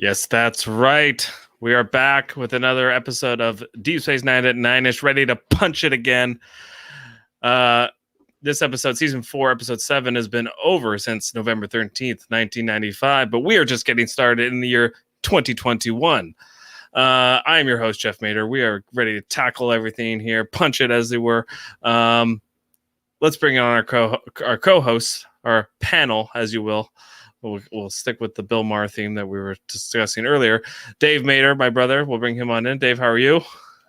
Yes, that's right. We are back with another episode of Deep Space Nine at 9ish, ready to punch it again. This episode, season 4, episode 7, has been over since November 13th, 1995, but we are just getting started in the year 2021. I am your host, Jeff Mader. We are ready to tackle everything here, punch it as they were. Let's bring on our co-hosts, our panel, as you will. We'll stick with the Bill Maher theme that we were discussing earlier. Dave Mader, my brother, we'll bring him on in. Dave, how are you?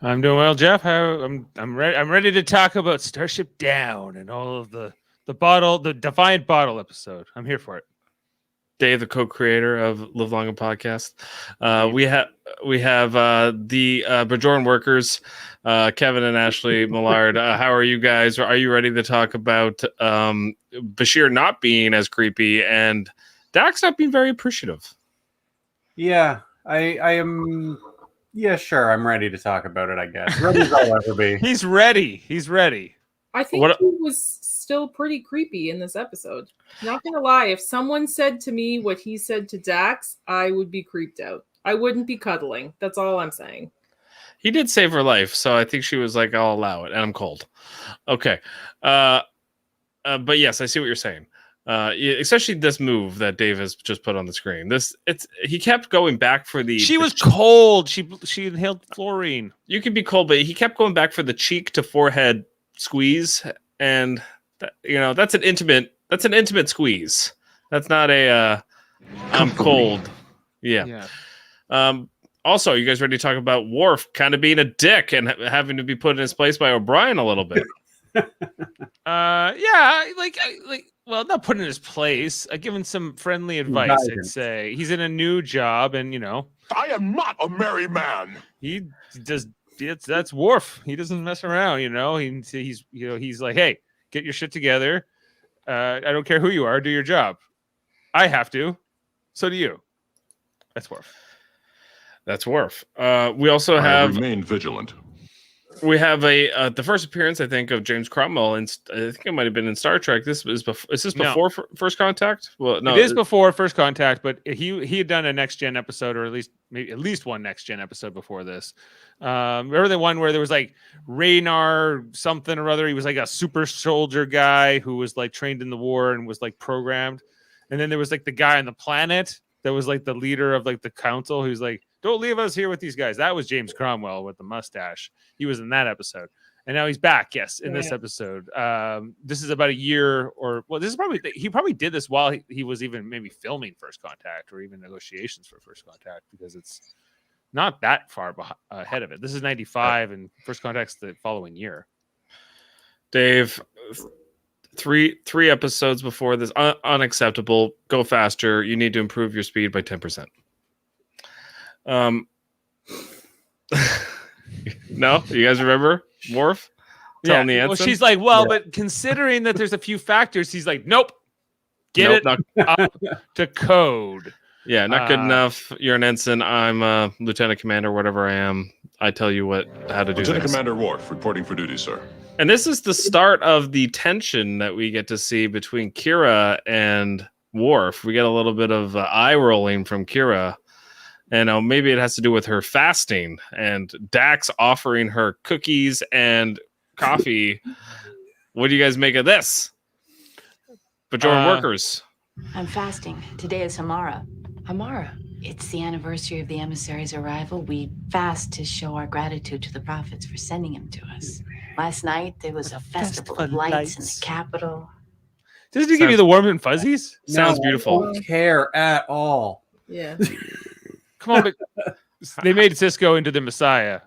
I'm doing well, Jeff. I'm ready to talk about Starship Down and all of the Defiant Bottle episode. I'm here for it. Dave, the co-creator of Live Long and Podcast. We have the Bajoran workers, Kevin and Ashley Millard. How are you guys? Are you ready to talk about Bashir not being as creepy and Dax not being very appreciative? Yeah, I am. Yeah, sure. I'm ready to talk about it, I guess. Ready as I'll ever be. He's ready. I think he was still pretty creepy in this episode. Not gonna lie, if someone said to me what he said to Dax, I would be creeped out. I wouldn't be cuddling. That's all I'm saying. He did save her life, so I think she was like, I'll allow it, and I'm cold. Okay. But yes, I see what you're saying. Especially this move that Dave has just put on the screen. He kept going back for the. She was cold. She inhaled fluorine. You can be cold, but he kept going back for the cheek to forehead squeeze, and that's an intimate squeeze. That's not a I'm cold. Yeah. Also, you guys ready to talk about Worf kind of being a dick and having to be put in his place by O'Brien a little bit? Well, not put in his place. I give him some friendly advice. I'd say he's in a new job, and I am not a merry man. He does. That's Worf. He doesn't mess around. He's like, hey, get your shit together. I don't care who you are. Do your job. I have to. So do you. That's Worf. We also have remain vigilant. We have the first appearance, I think, of James Cromwell, and I think it might have been in Star Trek. Is this before First Contact? Well, no, it is before First Contact, but he had done a Next Gen episode, or at least one Next Gen episode before this. Remember the one where there was like Raynar something or other? He was like a super soldier guy who was like trained in the war and was like programmed, and then there was like the guy on the planet that was like the leader of like the council who's like, don't leave us here with these guys. That was James Cromwell with the mustache. He was in that episode. And now he's back, yes, in this episode. This is about a year he probably did this while he was even maybe filming First Contact or even negotiations for First Contact, because it's not that far ahead of it. This is 95 and First Contact's the following year. Dave, three episodes before this, unacceptable. Go faster. You need to improve your speed by 10%. No, you guys remember Worf telling the ensign? Well, she's like, but considering that there's a few factors, he's like, nope, up to code. Yeah, not good enough. You're an ensign. I'm a lieutenant commander, whatever I am. I tell you how to do Lieutenant things. Commander Worf reporting for duty, sir. And this is the start of the tension that we get to see between Kira and Worf. We get a little bit of eye rolling from Kira. And maybe it has to do with her fasting and Dax offering her cookies and coffee. What do you guys make of this? Bajoran workers. I'm fasting. Today is Hamara. Hamara. It's the anniversary of the emissary's arrival. We fast to show our gratitude to the prophets for sending him to us. Last night, there was a festival of lights in the capital. Doesn't he give you the warm and fuzzies? Sounds beautiful. I don't care at all. Yeah. Come on, but they made Cisco into the Messiah.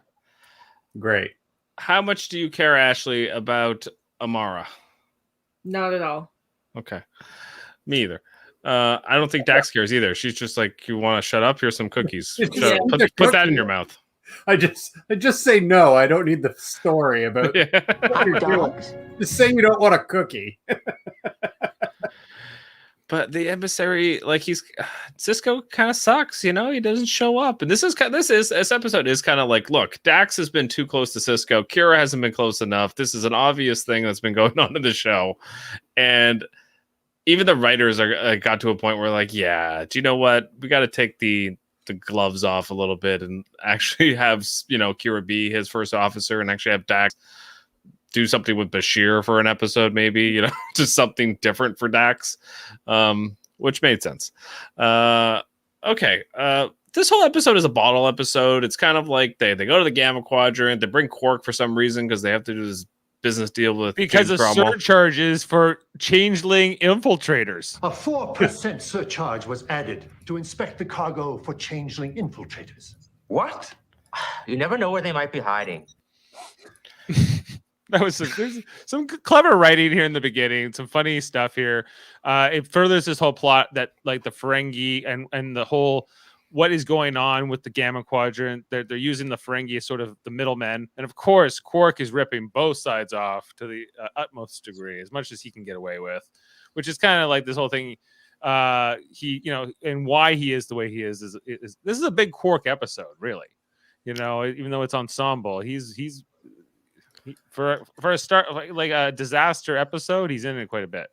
Great. How much do you care, Ashley, about Amara? Not at all. Okay. Me either. I don't think Dax cares either. She's just like, you want to shut up? Here's some cookies. Put that in your mouth. I just say no. I don't need the story about dogs. Just saying you don't want a cookie. But the emissary, like Cisco kind of sucks, He doesn't show up. And this episode is kind of like, look, Dax has been too close to Cisco. Kira hasn't been close enough. This is an obvious thing that's been going on in the show. And even the writers got to a point where like, yeah, do you know what? We got to take the the gloves off a little bit and actually have, Kira be his first officer and actually have Dax do something with Bashir for an episode, maybe, just something different for Dax, which made sense. Okay. This whole episode is a bottle episode. It's kind of like they go to the Gamma Quadrant. They bring Quark for some reason because they have to do this business deal with because James of Cromwell. surcharges for changeling infiltrators. A 4% surcharge was added to inspect the cargo for changeling infiltrators. What? You never know where they might be hiding. That was there's some clever writing here in the beginning, some funny stuff here. It furthers this whole plot that like the Ferengi and the whole what is going on with the Gamma Quadrant. They're using the Ferengi as sort of the middlemen, and of course Quark is ripping both sides off to the utmost degree, as much as he can get away with, which is kind of like this whole thing. He, and why he is the way he is this is a big Quark episode, really. Even though it's ensemble, he's for a start like a disaster episode, he's in it quite a bit.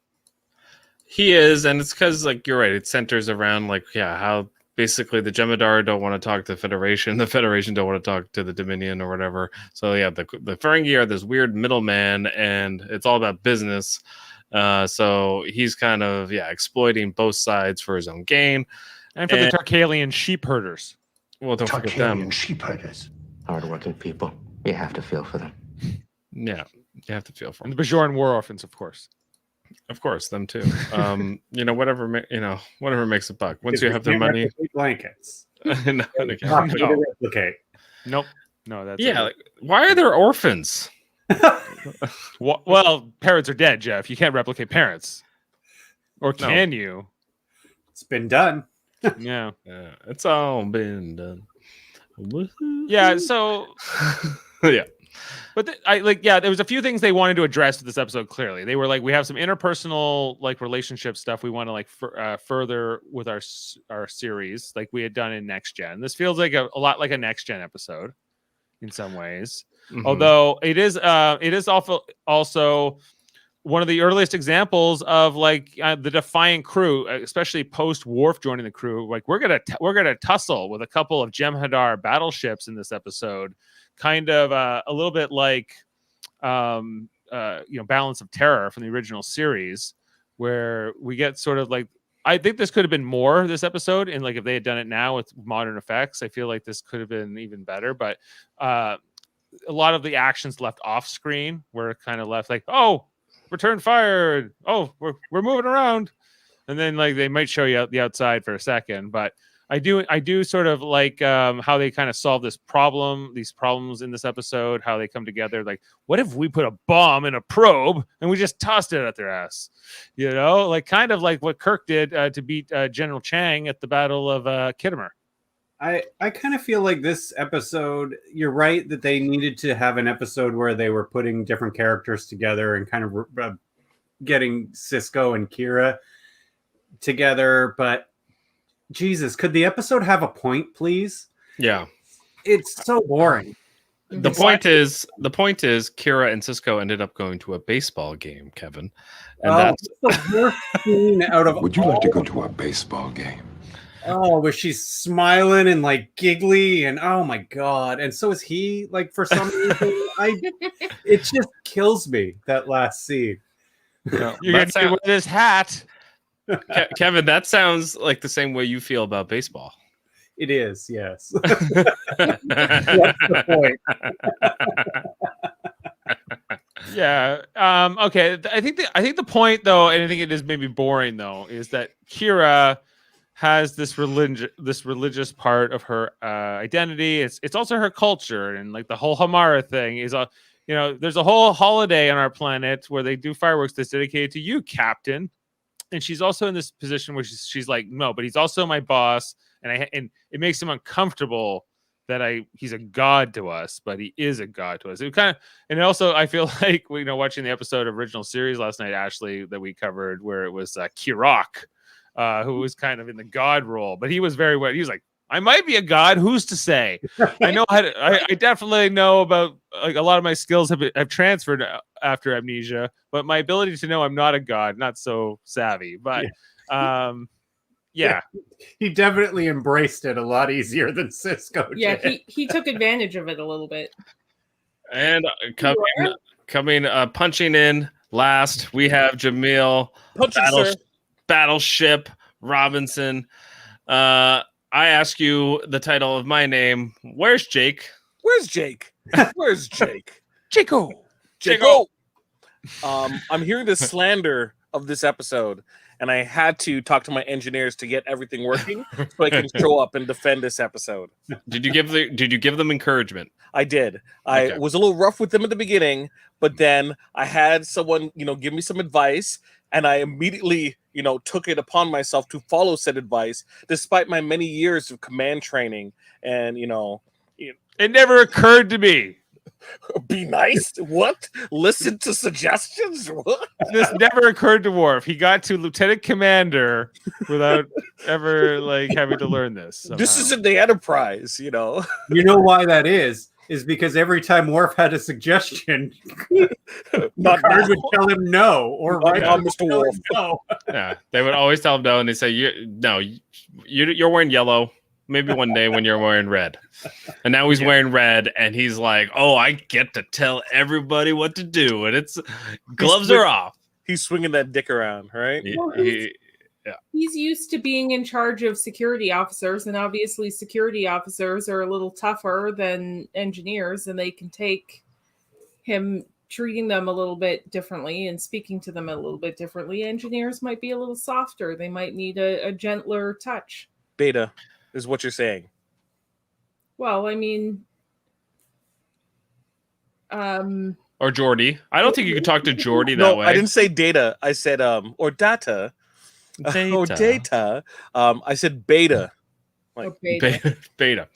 He is, and it's because you're right. It centers around how basically the Jem'Hadar don't want to talk to the Federation don't want to talk to the Dominion or whatever. So yeah, the Ferengi are this weird middleman, and it's all about business. So he's kind of exploiting both sides for his own gain, and for the Tarkalian sheep herders. Well, don't forget them. Sheep herders, hardworking people. You have to feel for them. Yeah, you have to feel for them. And the Bajoran war orphans, of course. Of course, them too. Whatever makes a buck. Once you have their money, blankets. No. Replicate. Nope. No, that's why are there orphans? Well, parents are dead, Jeff. You can't replicate parents, or can you? It's been done. Yeah, it's all been done. Yeah. So, yeah. But there was a few things they wanted to address with this episode. Clearly, they were like, we have some interpersonal relationship stuff we want to further with our series, like we had done in Next Gen. This feels like a lot like a Next Gen episode in some ways, although it is also one of the earliest examples of the Defiant crew, especially post Worf joining the crew. We're gonna tussle with a couple of Jem'Hadar battleships in this episode. Kind of a little bit like, Balance of Terror from the original series, where we get sort of I think this could have been more this episode, and if they had done it now with modern effects, I feel like this could have been even better. But a lot of the actions left off screen were kind of left return fire. Oh, we're moving around, and then they might show you the outside for a second, but. I do sort of like how they kind of solve these problems in this episode, how they come together. What if we put a bomb in a probe and we just tossed it at their ass? Kind of like what Kirk did to beat General Chang at the Battle of Kittimer. I kind of feel like this episode, you're right that they needed to have an episode where they were putting different characters together and kind of getting Sisko and Kira together, but Jesus, could the episode have a point, please? Yeah. It's so boring. The point is Kira and Sisko ended up going to a baseball game, Kevin. And that's the worst scene out of Would you like to go to a baseball game? Oh, where she's smiling and giggly, and oh my god. And so is he, for some reason. It just kills me, that last scene. You're gonna do with this hat. Kevin, that sounds like the same way you feel about baseball. It is, yes. What's the point? Yeah. Okay. I think the point, though, and I think it is maybe boring, though, is that Kira has this religious part of her identity. It's also her culture, and the whole Hamara thing is there's a whole holiday on our planet where they do fireworks that's dedicated to you, Captain. And she's also in this position where she's like, no, but he's also my boss, and it makes him uncomfortable that he's a god to us, but he is a god to us. It kind of, and also I feel like watching the episode of original series last night, Ashley, that we covered, where it was Kirok, who was kind of in the god role, but he was very well. He was like, I might be a god. Who's to say? I know how to, I definitely know about a lot of my skills have transferred after amnesia, but my ability to know I'm not a god, not so savvy. But Yeah. He definitely embraced it a lot easier than Cisco Yeah, did. he took advantage of it a little bit. And punching in last, we have Jaemeel Battleship Robinson. I ask you the title of my name. Where's Jake? Where's Jake? Where's Jake? Chico. I'm hearing the slander of this episode, and I had to talk to my engineers to get everything working so I can show up and defend this episode. Did you give them encouragement? I did. I was a little rough with them at the beginning, but then I had someone, give me some advice, and I immediately, took it upon myself to follow said advice, despite my many years of command training. And it never occurred to me. Be nice. What? Listen to suggestions. What? This never occurred to Worf. He got to Lieutenant Commander without ever having to learn this. Somehow. This isn't the Enterprise, You know why that is because every time Worf had a suggestion, Picard would tell him no, or Mr. Worf. No. Yeah, they would always tell him no, and they say, you're wearing yellow. Maybe one day when you're wearing red. And now he's wearing red, and he's like, oh, I get to tell everybody what to do. And it's gloves are off. He's swinging that dick around, right? He's used to being in charge of security officers, and obviously security officers are a little tougher than engineers, and they can take him treating them a little bit differently and speaking to them a little bit differently. Engineers might be a little softer. They might need a gentler touch. Beta is what you're saying. Well, I mean, or Geordi. I don't think you could talk to Geordi that way. I didn't say data. I said or data. Data. I said beta. Beta.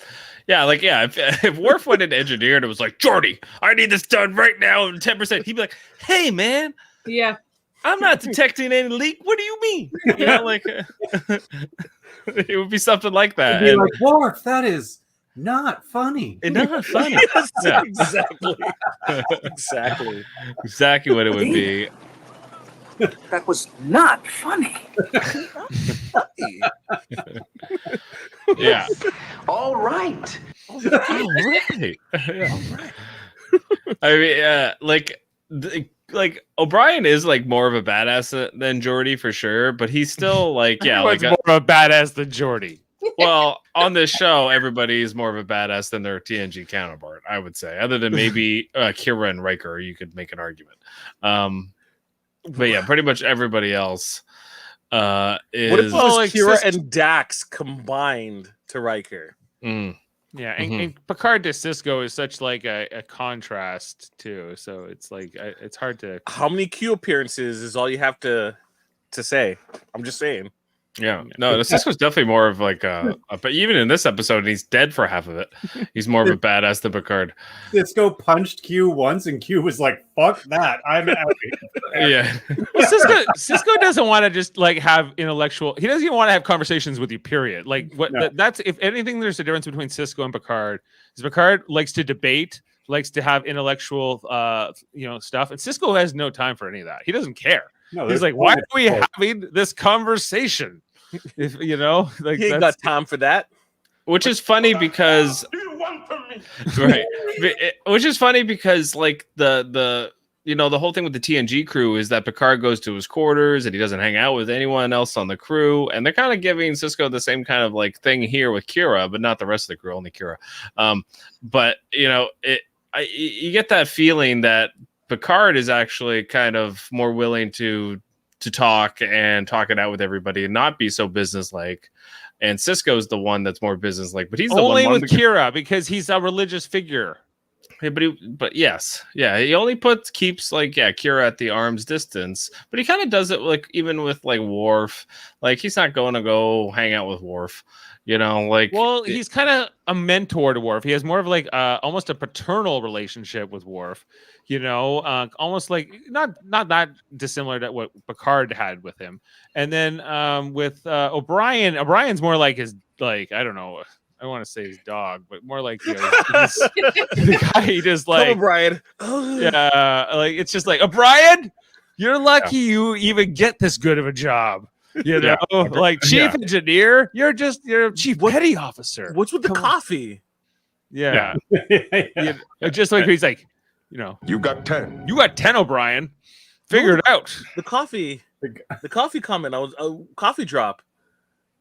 Yeah, if Worf went into engineer and it was like, Geordi, I need this done right now in 10%, he'd be like, hey man. Yeah. I'm not detecting any leak. What do you mean? It would be something like that. It'd be like, Worf, that is not funny. It's not funny. Yeah. Exactly. Exactly what it would be. That was not funny. Yeah. All right. All right. I mean, O'Brien is more of a badass than Geordi for sure, but he's still more of a badass than Geordi. Well, on this show, everybody is more of a badass than their TNG counterpart, I would say, other than maybe Kira and Riker. You could make an argument. But yeah, pretty much everybody else is. What if it was Kira and Dax combined to Riker? Yeah, and Picard to Cisco is such a contrast too. So it's it's hard to. How many Q appearances is all you have to say? I'm just saying. Yeah, no, Cisco's definitely more of but even in this episode, he's dead for half of it. He's more of a badass than Picard. Cisco punched Q once, and Q was like, "Fuck that, I'm out." Yeah, well, Cisco doesn't want to just have intellectual. He doesn't even want to have conversations with you. Period. That's if anything. There's a difference between Cisco and Picard. Is Picard likes to debate, likes to have intellectual, stuff, and Cisco has no time for any of that. He doesn't care. No, he's like, why are we having this conversation? If he ain't got time for that. Which is funny because right. Which is funny because the whole thing with the TNG crew is that Picard goes to his quarters and he doesn't hang out with anyone else on the crew, and they're kind of giving Cisco the same kind of thing here with Kira, but not the rest of the crew, only Kira. But you get that feeling that Picard is actually kind of more willing to talk and talk it out with everybody and not be so businesslike. And Cisco's the one that's more businesslike, but he's only the one with Kira because he's a religious figure. Yeah, but yes, yeah, he only keeps Kira at the arm's distance, but he kind of does it even with Worf. He's not going to go hang out with Worf. Well, he's kind of a mentor to Worf. He has more of almost a paternal relationship with Worf. Almost not that dissimilar to what Picard had with him. And then with O'Brien's more like his I don't know. I want to say his dog, but more like the guy he just O'Brien. Yeah, it's just O'Brien. You're lucky you even get this good of a job. You know, like chief engineer, you're a chief petty officer. What's with the coffee? Yeah. Just like he's like, you know, You got 10. you got 10, O'Brien. Figure it out. The coffee comment. I was coffee drop.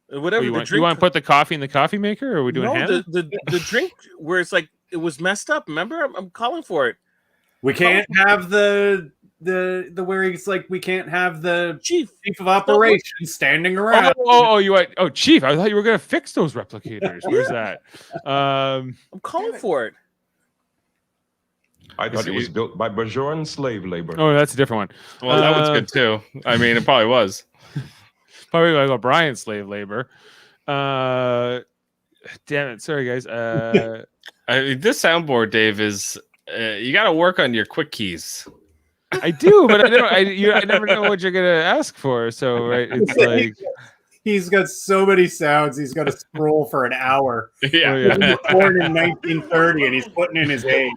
Whatever. You want to put the coffee in the coffee maker, or are we doing the drink where it's like it was messed up. Remember, I'm calling for it. We can't have the where he's like, we can't have the chief of operations standing around. Chief, I thought you were gonna fix those replicators. Where's that? I'm calling for it. I thought it was built by Bajoran slave labor. Oh, that's a different one. Well, that one's good too. I mean, it probably was. Probably like O'Brien slave labor. Damn it. Sorry, guys. This soundboard, Dave, is you got to work on your quick keys. I do, but I never know what you're gonna ask for. So right, it's like he's got so many sounds. He's got to scroll for an hour. Yeah, he was born in 1930, and he's putting in his age.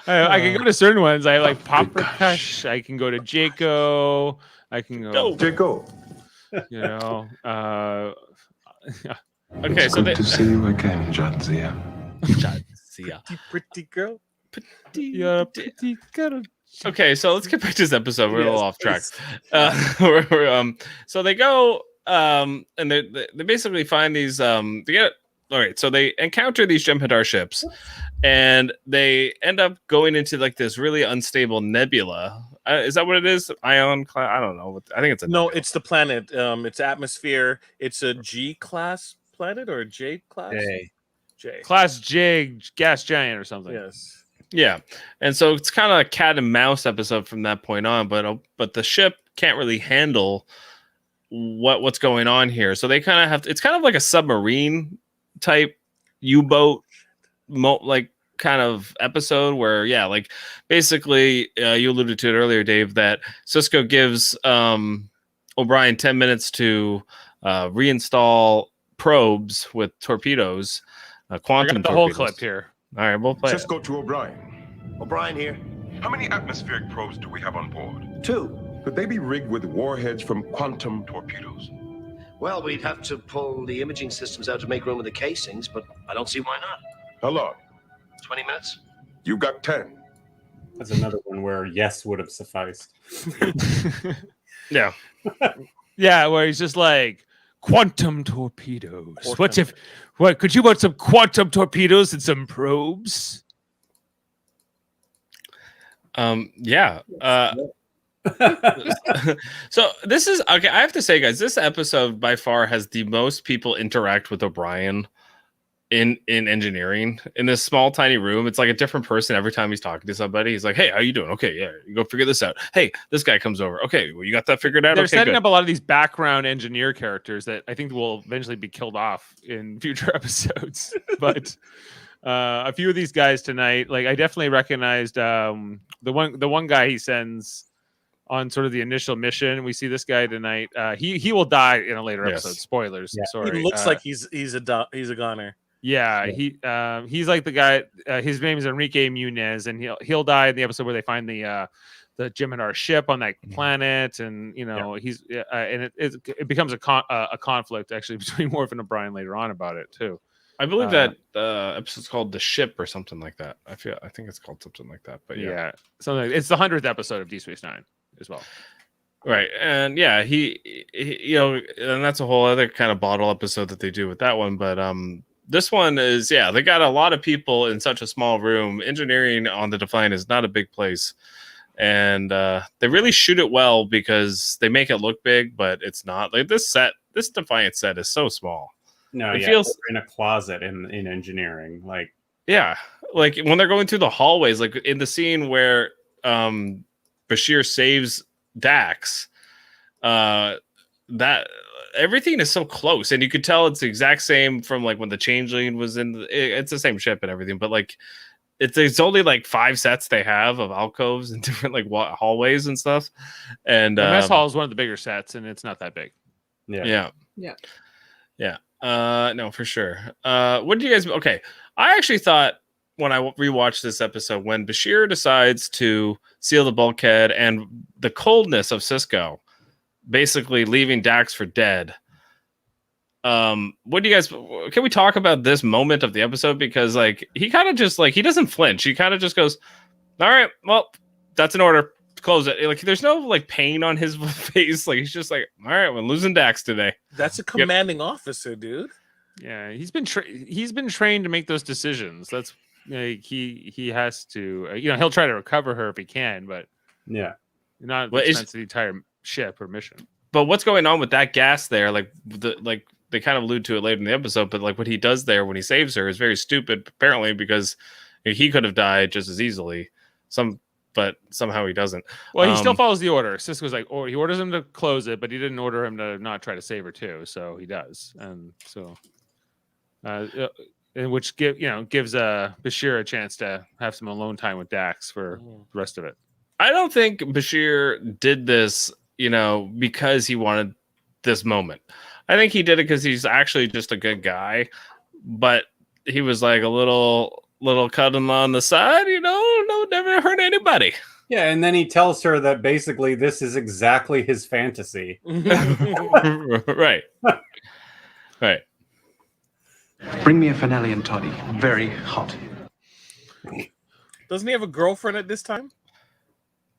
I can go to certain ones. I like Pop Percush. I can go to Jaco. I can go Jaco. You know. Okay, it's so good to see you again, Jadzia. Pretty girl. Pretty girl. Okay, so let's get back to this episode. We're a little off track. So they go, and they basically find these. All right, so they encounter these Jem'Hadar ships, and they end up going into like this really unstable nebula. Is that what it is? Ion class? I don't know. I think it's no. It's the planet. Its atmosphere. It's a G class planet or a J class. J. Class J gas giant or something. Yes. Yeah, and so it's kind of a cat and mouse episode from that point on. But the ship can't really handle what's going on here. So they kind of have. It's kind of like a submarine type U-boat like kind of episode where like basically you alluded to it earlier, Dave, that Sisko gives O'Brien 10 minutes to reinstall probes with torpedoes, quantum the torpedoes. whole clip here. All right, we'll play Sisko to O'Brien. O'Brien here. How many atmospheric probes do we have on board? 2. Could they be rigged with warheads from quantum torpedoes? Well, we'd have to pull the imaging systems out to make room in the casings, but I don't see why not. How long? 20 minutes. You got 10. That's another one where yes would have sufficed. Yeah. Yeah, where he's just like quantum torpedoes. What could you want some quantum torpedoes and some probes? Yeah. So this is okay. I have to say, guys, this episode by far has the most people interact with O'Brien in engineering in this small tiny room. It's like a different person every time he's talking to somebody. He's like, "Hey, how you doing? Okay, yeah, you go figure this out. Hey, this guy comes over. Okay, well, you got that figured out." They're okay, setting good. up a lot of these background engineer characters that I think will eventually be killed off in future episodes. But a few of these guys tonight, like I definitely recognized the one guy he sends on sort of the initial mission. We see this guy tonight. He will die in a later episode. Spoilers. Yeah. Sorry. He looks like he's a goner. Yeah, he's like the guy. His name is Enrique Munez, and he'll die in the episode where they find the Jem'Hadar ship on that planet, and he's and it becomes a conflict actually between Worf and O'Brien later on about it too. I believe that episode's called The Ship or something like that. I think it's called something like that. But yeah, something. It's the 100th episode of Deep Space Nine as well. Right, and yeah, he and that's a whole other kind of bottle episode that they do with that one. But this one is they got a lot of people in such a small room. Engineering on the Defiant is not a big place, and they really shoot it well because they make it look big, but it's not. Like this Defiant set is so small. No, it feels in a closet in engineering. Like like when they're going through the hallways, like in the scene where Bashir saves Dax, that everything is so close, and you could tell it's the exact same from like when the Changeling was in. It's the same ship and everything, but like it's only like 5 sets they have of alcoves and different like hallways and stuff. And the mess hall is one of the bigger sets, and it's not that big. Yeah. No, for sure. What do you guys? Okay, I actually thought when I rewatched this episode, when Bashir decides to seal the bulkhead and the coldness of Cisco basically leaving Dax for dead. What do you guys, can we talk about this moment of the episode? Because like, he kind of just like, he doesn't flinch. He kind of just goes, all right, well, that's an order. Close it. Like, there's no like pain on his face. Like, he's just like, all right, we're losing Dax today. That's a commanding officer, dude. Yeah, he's been trained to make those decisions. That's he has to. He'll try to recover her if he can, but yeah, not at the expense of the entire ship or mission. But what's going on with that gas there? Like they kind of allude to it later in the episode, but like what he does there when he saves her is very stupid, apparently, because he could have died just as easily. But somehow he doesn't. Well, he still follows the order. Cisco's like, he orders him to close it, but he didn't order him to not try to save her too. So he does, and so, which gives Bashir a chance to have some alone time with Dax for the rest of it. I don't think Bashir did this, because he wanted this moment. I think he did it because he's actually just a good guy, but he was like a little cuddling on the side, no, never hurt anybody. Yeah, and then he tells her that basically this is exactly his fantasy. Right. Right. Bring me a finale and toddy. Very hot. Doesn't he have a girlfriend at this time?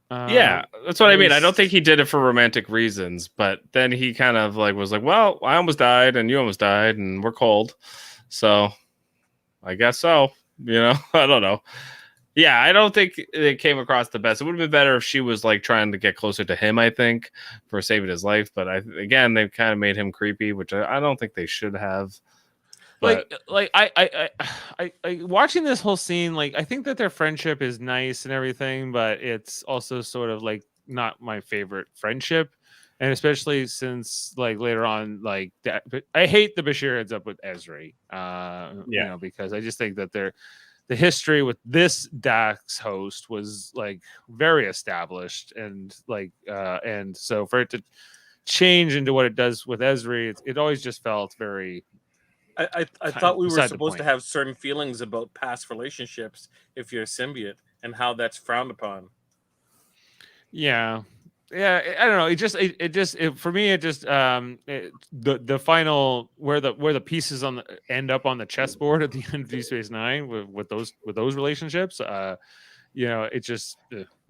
Yeah, that's what I mean. I don't think he did it for romantic reasons, but then he kind of like was like, well, I almost died and you almost died and we're cold. So I guess so. I don't know. Yeah, I don't think it came across the best. It would have been better if she was like trying to get closer to him, I think, for saving his life. But again, they've kind of made him creepy, which I don't think they should have. But I watching this whole scene, like I think that their friendship is nice and everything, but it's also sort of like not my favorite friendship, and especially since like later on, like that, I hate the Bashir ends up with Ezri, because I just think that the history with this Dax host was like very established, and and so for it to change into what it does with Ezri, it always just felt very. I thought we were supposed to have certain feelings about past relationships if you're a symbiote and how that's frowned upon. Yeah, I don't know. For me, the final where the pieces end up on the chessboard at the end of Deep Space Nine with those relationships. It's just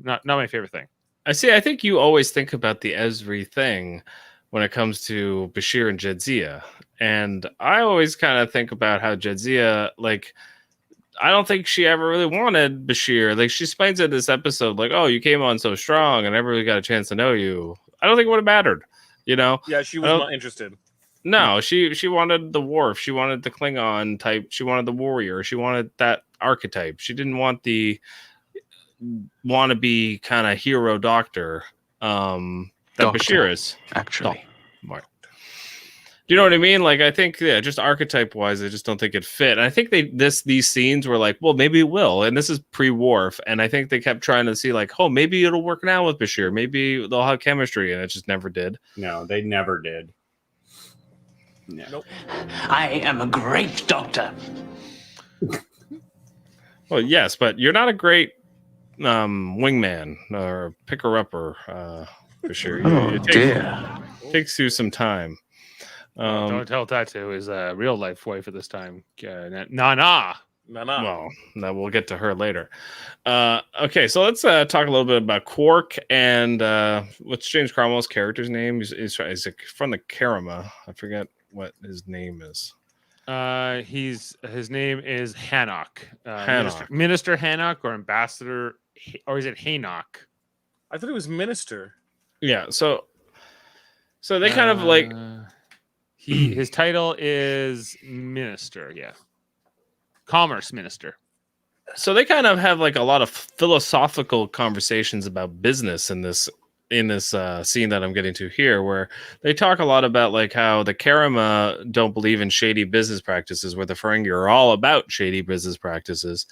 not my favorite thing. I think you always think about the Ezri thing when it comes to Bashir and Jadzia. And I always kind of think about how Jadzia, like, I don't think she ever really wanted Bashir. Like, she explains in this episode, like, oh, you came on so strong and I never really got a chance to know you. I don't think it would have mattered, Yeah, she was not interested. No, she wanted the Worf. She wanted the Klingon type. She wanted the warrior. She wanted that archetype. She didn't want the wannabe kind of hero doctor that Bashir is. Actually. Right. Do you know what I mean? Like, I think, just archetype wise, I just don't think it fit. And I think these scenes were like, well, maybe it will. And this is pre-Worf. And I think they kept trying to see like, oh, maybe it'll work now with Bashir. Maybe they'll have chemistry. And it just never did. No, they never did. No. Nope. I am a great doctor. Well, yes, but you're not a great wingman or picker-upper, Bashir. It takes you some time. Don't tell that to his real life wife at this time. Nana. Well, we'll get to her later. Okay, so let's talk a little bit about Quark and what's James Cromwell's character's name? He's from the Karama. I forget what his name is. His name is Hanok. Hanok. Minister Hanok or Ambassador, or is it Hanok? I thought it was Minister. Yeah, so they kind of like his title is Minister, yeah. Commerce Minister. So they kind of have like a lot of philosophical conversations about business in this scene that I'm getting to here, where they talk a lot about like how the Karama don't believe in shady business practices, where the Ferengi are all about shady business practices.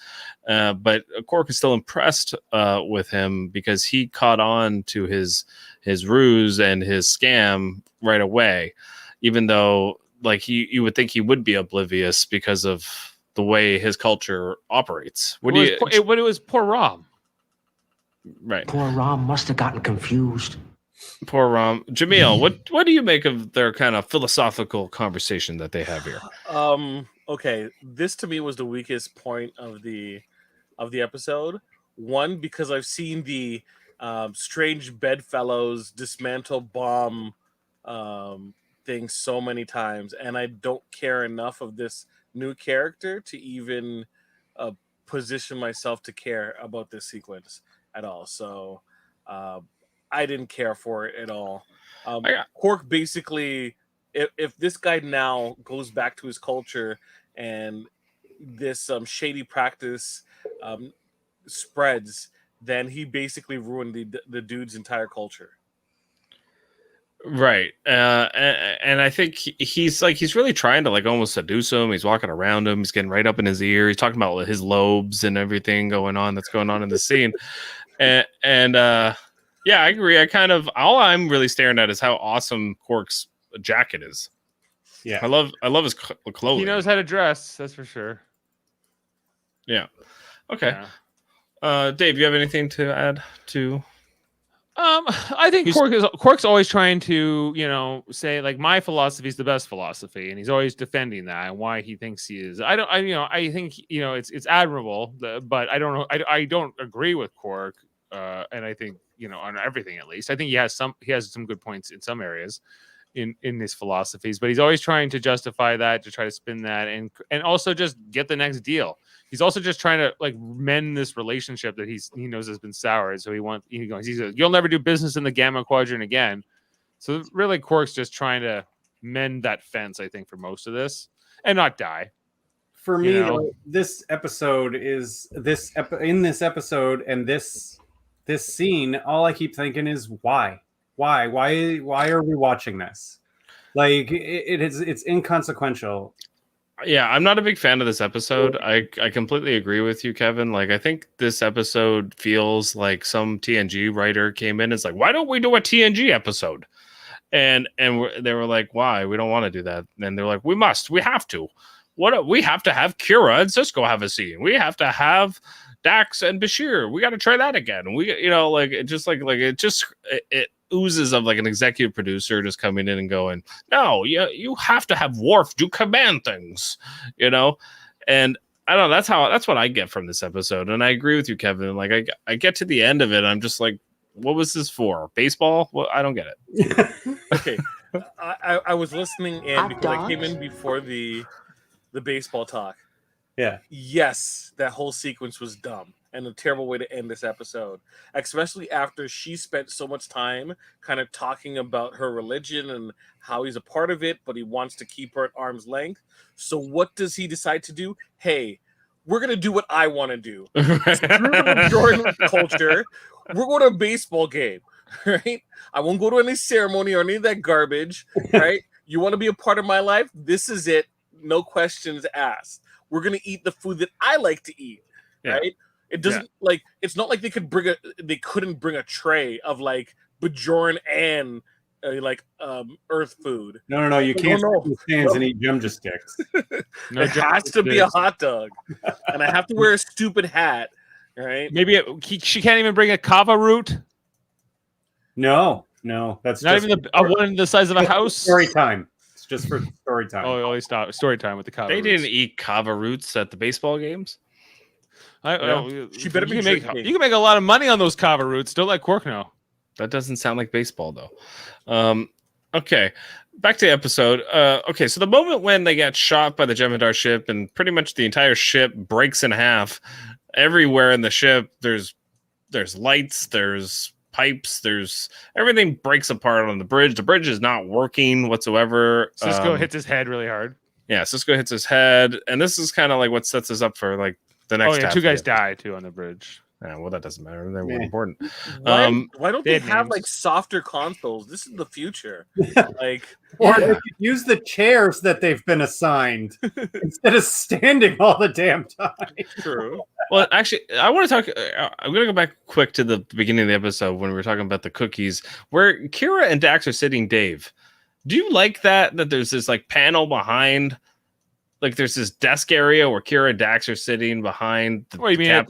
But Quark is still impressed with him because he caught on to his ruse and his scam right away, even though like you would think he would be oblivious because of the way his culture operates. It was poor Rom. Right. Poor Rom must have gotten confused. Poor Rom. Jaemeel, what do you make of their kind of philosophical conversation that they have here? Okay, this to me was the weakest point of the episode. One, because I've seen the strange bedfellows dismantle bomb thing so many times, and I don't care enough of this new character to even position myself to care about this sequence at all. So I didn't care for it at all. Quark basically, if this guy now goes back to his culture and this shady practice spreads, then he basically ruined the dude's entire culture. Right. And I think he's really trying to like almost seduce him. He's walking around him. He's getting right up in his ear. He's talking about his lobes and everything that's going on in the scene. And yeah, I agree. All I'm really staring at is how awesome Quark's jacket is. Yeah. I love his clothing. He knows how to dress. That's for sure. Yeah. Okay. Yeah. Dave, you have anything to add to? I think Quark's always trying to, say like my philosophy is the best philosophy, and he's always defending that and why he thinks he is. I think it's admirable, but I don't know. I don't agree with Quark, and I think on everything at least. I think he has some good points in some areas in his philosophies, but he's always trying to justify that, to try to spin that, and also just get the next deal. He's also just trying to like mend this relationship that he knows has been soured. So he says, you'll never do business in the Gamma Quadrant again. So really, Quark's just trying to mend that fence, I think, for most of this, and not die. For me, this episode is in this episode and this scene. All I keep thinking is why are we watching this? Like it's inconsequential. Yeah, I'm not a big fan of this episode. I completely agree with you, Kevin. Like, I think this episode feels like some TNG writer came in and is like, why don't we do a TNG episode? And they were like, why? We don't want to do that. And they're like, we have to. We have to have Kira and Cisco have a scene. We have to have Dax and Bashir. We got to try that again. It oozes of like an executive producer just coming in and going, no, you have to have Worf do command things, and I don't know, that's what I get from this episode. And I agree with you, Kevin. Like I get to the end of it, I'm just like, what was this for? Baseball? Well, I don't get it. Okay. I was listening in because I came in before the baseball talk. Yeah. Yes, that whole sequence was dumb and a terrible way to end this episode, especially after she spent so much time kind of talking about her religion and how he's a part of it, but he wants to keep her at arm's length. So what does he decide to do? Hey, we're going to do what I want to do. Screw the Jordan culture. We're going to a baseball game, right? I won't go to any ceremony or any of that garbage, right? You want to be a part of my life? This is it. No questions asked. We're going to eat the food that I like to eat, right? It doesn't it's not like they couldn't bring a tray of like Bajoran and Earth food. No. You can't stand and eat Jumja sticks. It has to be a hot dog, and I have to wear a stupid hat, right? Maybe she can't even bring a kava root. No, that's not even one the size of a house. Story time. It's just for story time. Oh, always stop story time with the kava. They roots. didn't eat kava roots at the baseball games. She better be you can make a lot of money on those kava roots. Don't let Quark know. That doesn't sound like baseball, though. Okay, back to the episode. Okay, so the moment when they get shot by the Jem'Hadar ship and pretty much the entire ship breaks in half, everywhere in the ship, there's lights, there's pipes, there's everything breaks apart on the bridge. The bridge is not working whatsoever. Cisco hits his head really hard. Yeah, Cisco hits his head, and this is kind of like what sets us up for like the next. Oh yeah, two guys die too on the bridge. Yeah, well, that doesn't matter. They weren't important. Why don't they have like softer consoles? This is the future. Or they could use the chairs that they've been assigned instead of standing all the damn time. True. Well, actually, I want to talk. I'm going to go back quick to the beginning of the episode when we were talking about the cookies, where Kira and Dax are sitting Dave. Do you like that there's this like panel behind? like there's this desk area where Kira and Dax are sitting behind. What do you mean at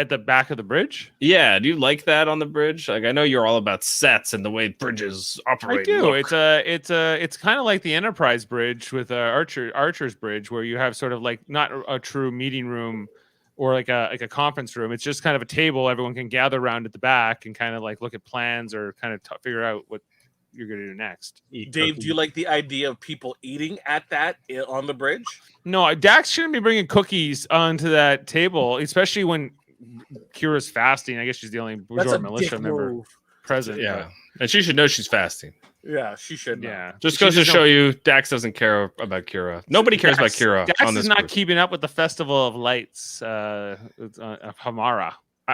the back of the bridge? Yeah, do you like that on the bridge? Like I know you're all about sets and the way bridges operate. I do. Look. It's kind of like the Enterprise bridge with Archer's bridge, where you have sort of like not a true meeting room or like a conference room. It's just kind of a table everyone can gather around at the back and kind of like look at plans or kind of figure out what you're going to do next. Dave, do you like the idea of people eating at that on the bridge? No, Dax shouldn't be bringing cookies onto that table, especially when Kira's fasting. I guess she's the only Bajor militia member present. Yeah, and she should know she's fasting. Yeah, she should. Yeah, just goes to show you, Dax doesn't care about Kira. Nobody cares about Kira. Dax on this is not group. keeping up with the Festival of Lights of Hamara.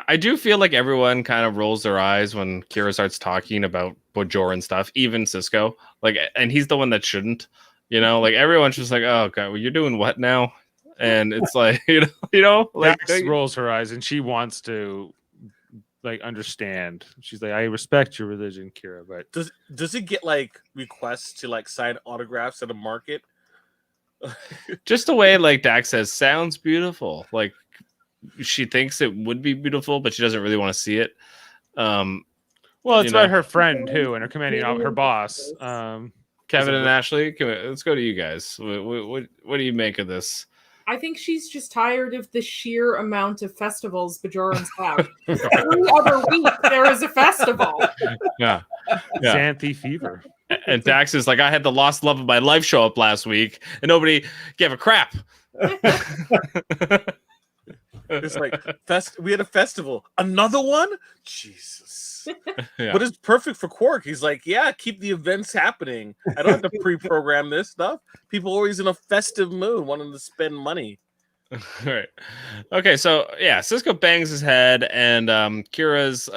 I do feel like everyone kind of rolls their eyes when Kira starts talking about Bajoran stuff, even Cisco. Like, and he's the one that shouldn't. You know, like everyone's just like, "Oh God, well, you're doing what now?" And it's like, you know, like Dax rolls her eyes and she wants to like understand. She's like, "I respect your religion, Kira, but does it get like requests to like sign autographs at a market?" Just the way like Dax says, sounds beautiful. Like she thinks it would be beautiful, but she doesn't really want to see it. Well, it's about her friend too, and her commanding her boss. Kevin and Ashley, let's go to you guys. What do you make of this? I think she's just tired of the sheer amount of festivals Bajorans have. Every other week there is a festival. Yeah. Xanthi fever. And Dax is like, I had the lost love of my life show up last week, and nobody gave a crap. It's like we had a festival, another one. Jesus, Yeah. But it's perfect for Quark. He's like, yeah, keep the events happening. I don't have to pre-program this stuff. People are always in a festive mood, wanting to spend money. All right. Okay, so yeah, Cisco bangs his head, and Kira's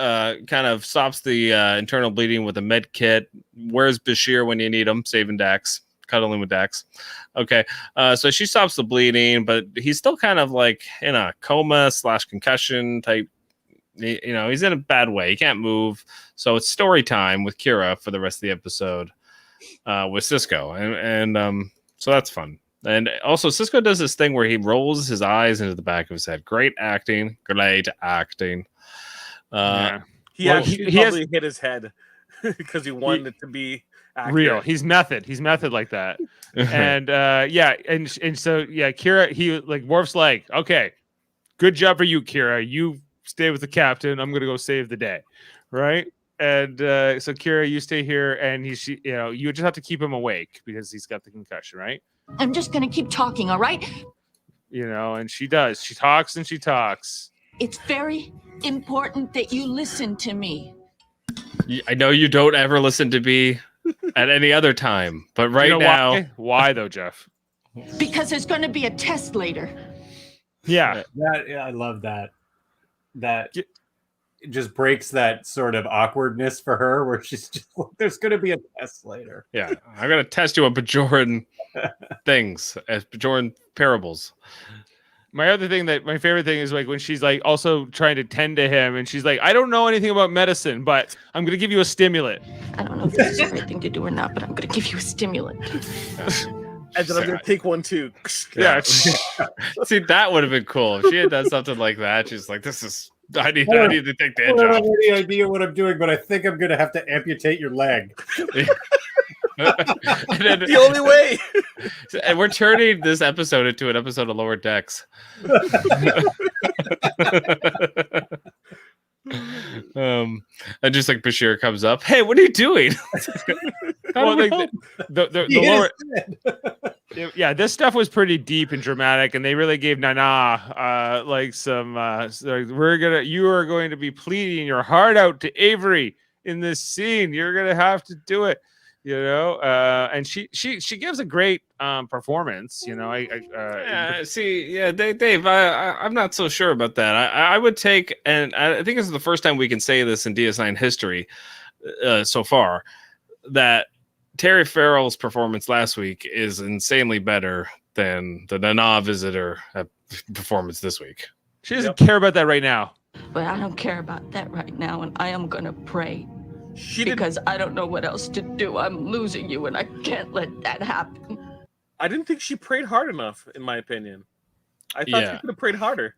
kind of stops the internal bleeding with a med kit. Where's Bashir when you need him? Saving Dax. Cuddling with Dax. Okay, so she stops the bleeding, but he's still kind of like in a coma / concussion type. You know, he's in a bad way. He can't move. So it's story time with Kira for the rest of the episode with Cisco, and so that's fun. And also, Cisco does this thing where he rolls his eyes into the back of his head. Great acting. Great acting. Yeah. He probably hit his head because he wanted it to be accurate. Real. He's method like that. And and so Kira, he like Worf's like, okay, good job for you, Kira. You stay with the captain. I'm gonna go save the day, right? And so Kira, you stay here, and you just have to keep him awake because he's got the concussion, right? I'm just gonna keep talking, all right? You know, and she does. She talks and she talks. It's very important that you listen to me. I know you don't ever listen to me at any other time, but right now, why though, Jeff? Because there's going to be a test later. Yeah, I love that. That it just breaks that sort of awkwardness for her, where she's just like, "There's going to be a test later." Yeah, I'm gonna test you on Bajoran things as Bajoran parables. My favorite thing is like when she's like also trying to tend to him, and she's like, I don't know anything about medicine, but I'm gonna give you a stimulant. I don't know if this is the right thing to do or not, but I'm gonna give you a stimulant. And then I'm gonna take one too. Yeah. See, that would have been cool if she had done something like that. She's like, I need to take the edge off. I don't have any idea what I'm doing, but I think I'm gonna have to amputate your leg. And then, the only way. And we're turning this episode into an episode of Lower Decks. And just like Bashir comes up, hey, what are you doing? This stuff was pretty deep and dramatic, and they really gave Nana like some. You are going to be pleading your heart out to Avery in this scene. You're gonna have to do it. You know, and she gives a great performance. You know, Dave, I'm not so sure about that. I would take, and I think this is the first time we can say this in DS9 history so far, that Terry Farrell's performance last week is insanely better than the Nana visitor performance this week. She doesn't care about that right now. But I don't care about that right now, and I am gonna pray. Because I don't know what else to do. I'm losing you, and I can't let that happen. I didn't think she prayed hard enough, in my opinion. I thought she could have prayed harder.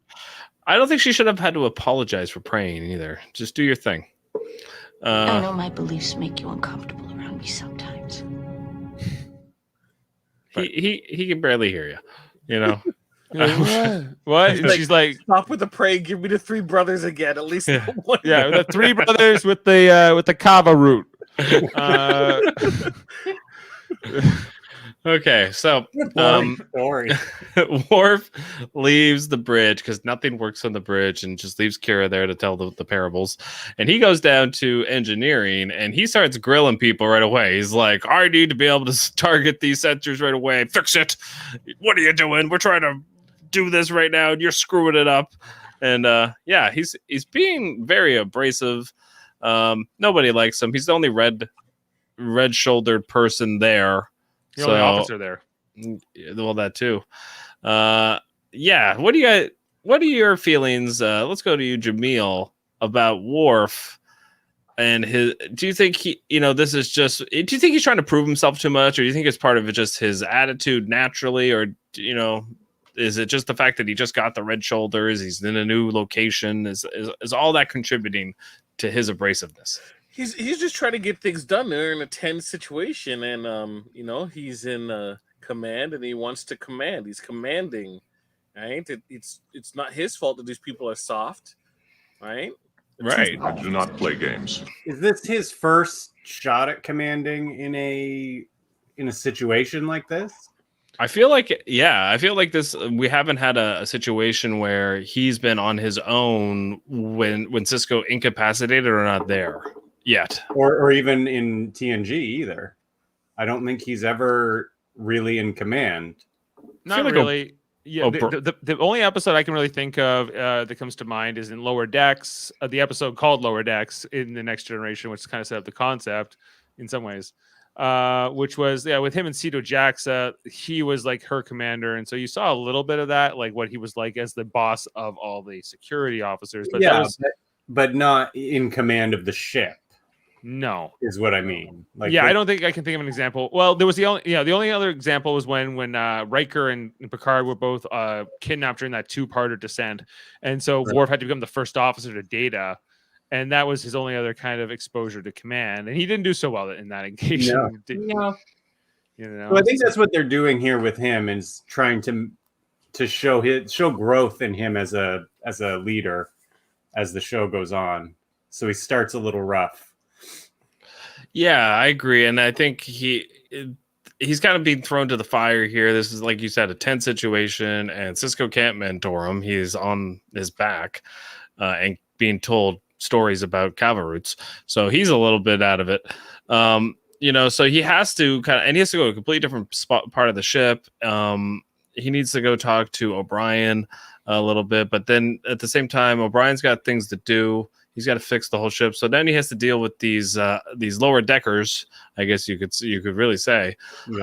I don't think she should have had to apologize for praying either. Just do your thing. I know my beliefs make you uncomfortable around me sometimes. He can barely hear you. You know. What? And she's like, stop with the pray. Give me the three brothers again. At least one. Yeah, the three brothers with the kava root. Okay, so story. Worf leaves the bridge because nothing works on the bridge, and just leaves Kira there to tell the parables. And he goes down to engineering, and he starts grilling people right away. He's like, "I need to be able to target these sensors right away. Fix it. What are you doing? We're trying to do this right now, and you're screwing it up." And he's being very abrasive. Nobody likes him. He's the only red-shouldered person there. The only officer there. Well, that too. What are your feelings? Let's go to you, Jaemeel, about Worf and his. Do you think this is just? Do you think he's trying to prove himself too much, or do you think it's part of it just his attitude naturally, or is it just the fact that he just got the red shoulders? He's in a new location. Is all that contributing to his abrasiveness? He's just trying to get things done. They're in a tense situation, and he's in command, and he wants to command. He's commanding, right? It's not his fault that these people are soft, right? Right. I do not play games. Is this his first shot at commanding in a situation like this? I feel like this. We haven't had a situation where he's been on his own when Sisko incapacitated or not there yet, or even in TNG either. I don't think he's ever really in command. Not really. The only episode I can really think of that comes to mind is in Lower Decks, the episode called Lower Decks in The Next Generation, which kind of set up the concept in some ways. Which was with him and Cito Jaxa, he was like her commander, and so you saw a little bit of that, like what he was like as the boss of all the security officers. But but not in command of the ship. No, is what I mean. I don't think I can think of an example. Well, there was the only other example was when Riker and Picard were both kidnapped during that two-parter descent, and so Worf had to become the first officer to Data. And that was his only other kind of exposure to command, and he didn't do so well in that engagement. No. Well, I think that's what they're doing here with him, is trying to show growth in him as a leader as the show goes on. So he starts a little rough. Yeah, I agree, and I think he's kind of being thrown to the fire here. This is, like you said, a tense situation, and Sisko can't mentor him. He's on his back and being told stories about kava roots, so he's a little bit out of it. So he has to go to a completely different part of the ship. He needs to go talk to O'Brien a little bit, but then at the same time, O'Brien's got things to do. He's got to fix the whole ship, so then he has to deal with these lower deckers, I guess you could really say. He's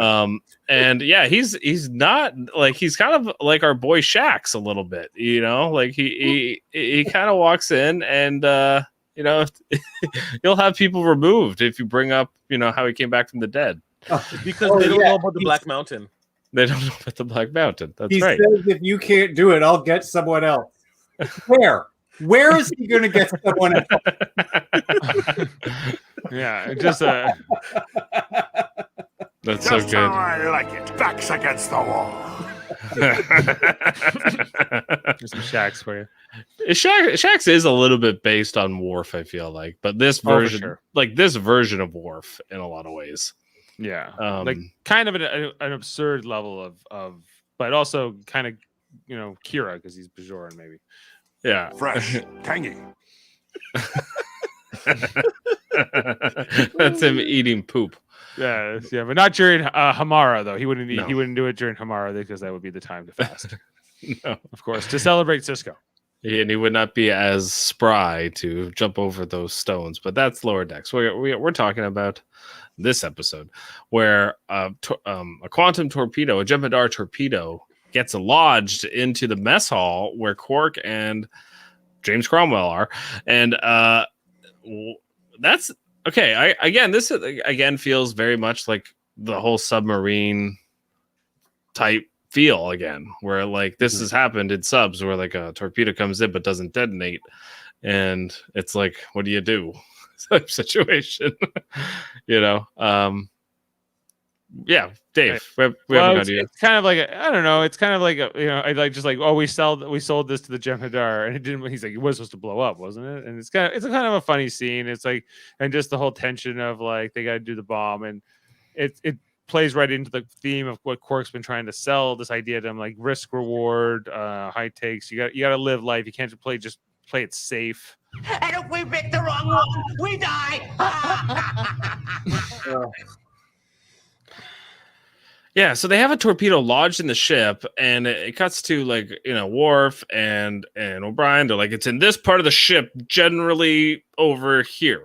not like, he's kind of like our boy Shax a little bit, like he kind of walks in and you'll have people removed if you bring up how he came back from the dead, because they don't know about the Black Mountain. They don't know about the Black Mountain. That's he right. Says, if you can't do it, I'll get someone else. Where is he going to get someone else? Just that's so good. How I like it. Backs against the wall. There's some Shax for you. Shax is a little bit based on Worf, I feel like, but this version, this version of Worf, in a lot of ways, like kind of an absurd level of, but also kind of Kira, because he's Bajoran, maybe. Yeah, fresh, tangy. That's him eating poop. Yeah, but not during Hamara though. He wouldn't eat, he wouldn't do it during Hamara because that would be the time to fast. No, of course, to celebrate Sisko. And he would not be as spry to jump over those stones. But that's Lower Decks. We're talking about this episode where a quantum torpedo, a Jem'Hadar torpedo, gets lodged into the mess hall where Quark and James Cromwell are, and that's okay. This feels very much like the whole submarine type feel again, where like this has happened in subs where like a torpedo comes in but doesn't detonate, and it's like, what do you do? Type situation. Yeah, Dave. Right. We haven't Well, got you. it's kind of like I don't know. It's kind of like I like just like, oh, we sold this to the Jem'Hadar, and it didn't. He's like, it was supposed to blow up, wasn't it? And it's kind of a funny scene. It's like, and just the whole tension of like they got to do the bomb, and it plays right into the theme of what Quark's been trying to sell. This idea to him, like risk reward, high takes. You got to live life. You can't just play it safe. And if we pick the wrong one, we die. Yeah, so they have a torpedo lodged in the ship, and it cuts to like Worf and O'Brien. They're like, it's in this part of the ship, generally over here.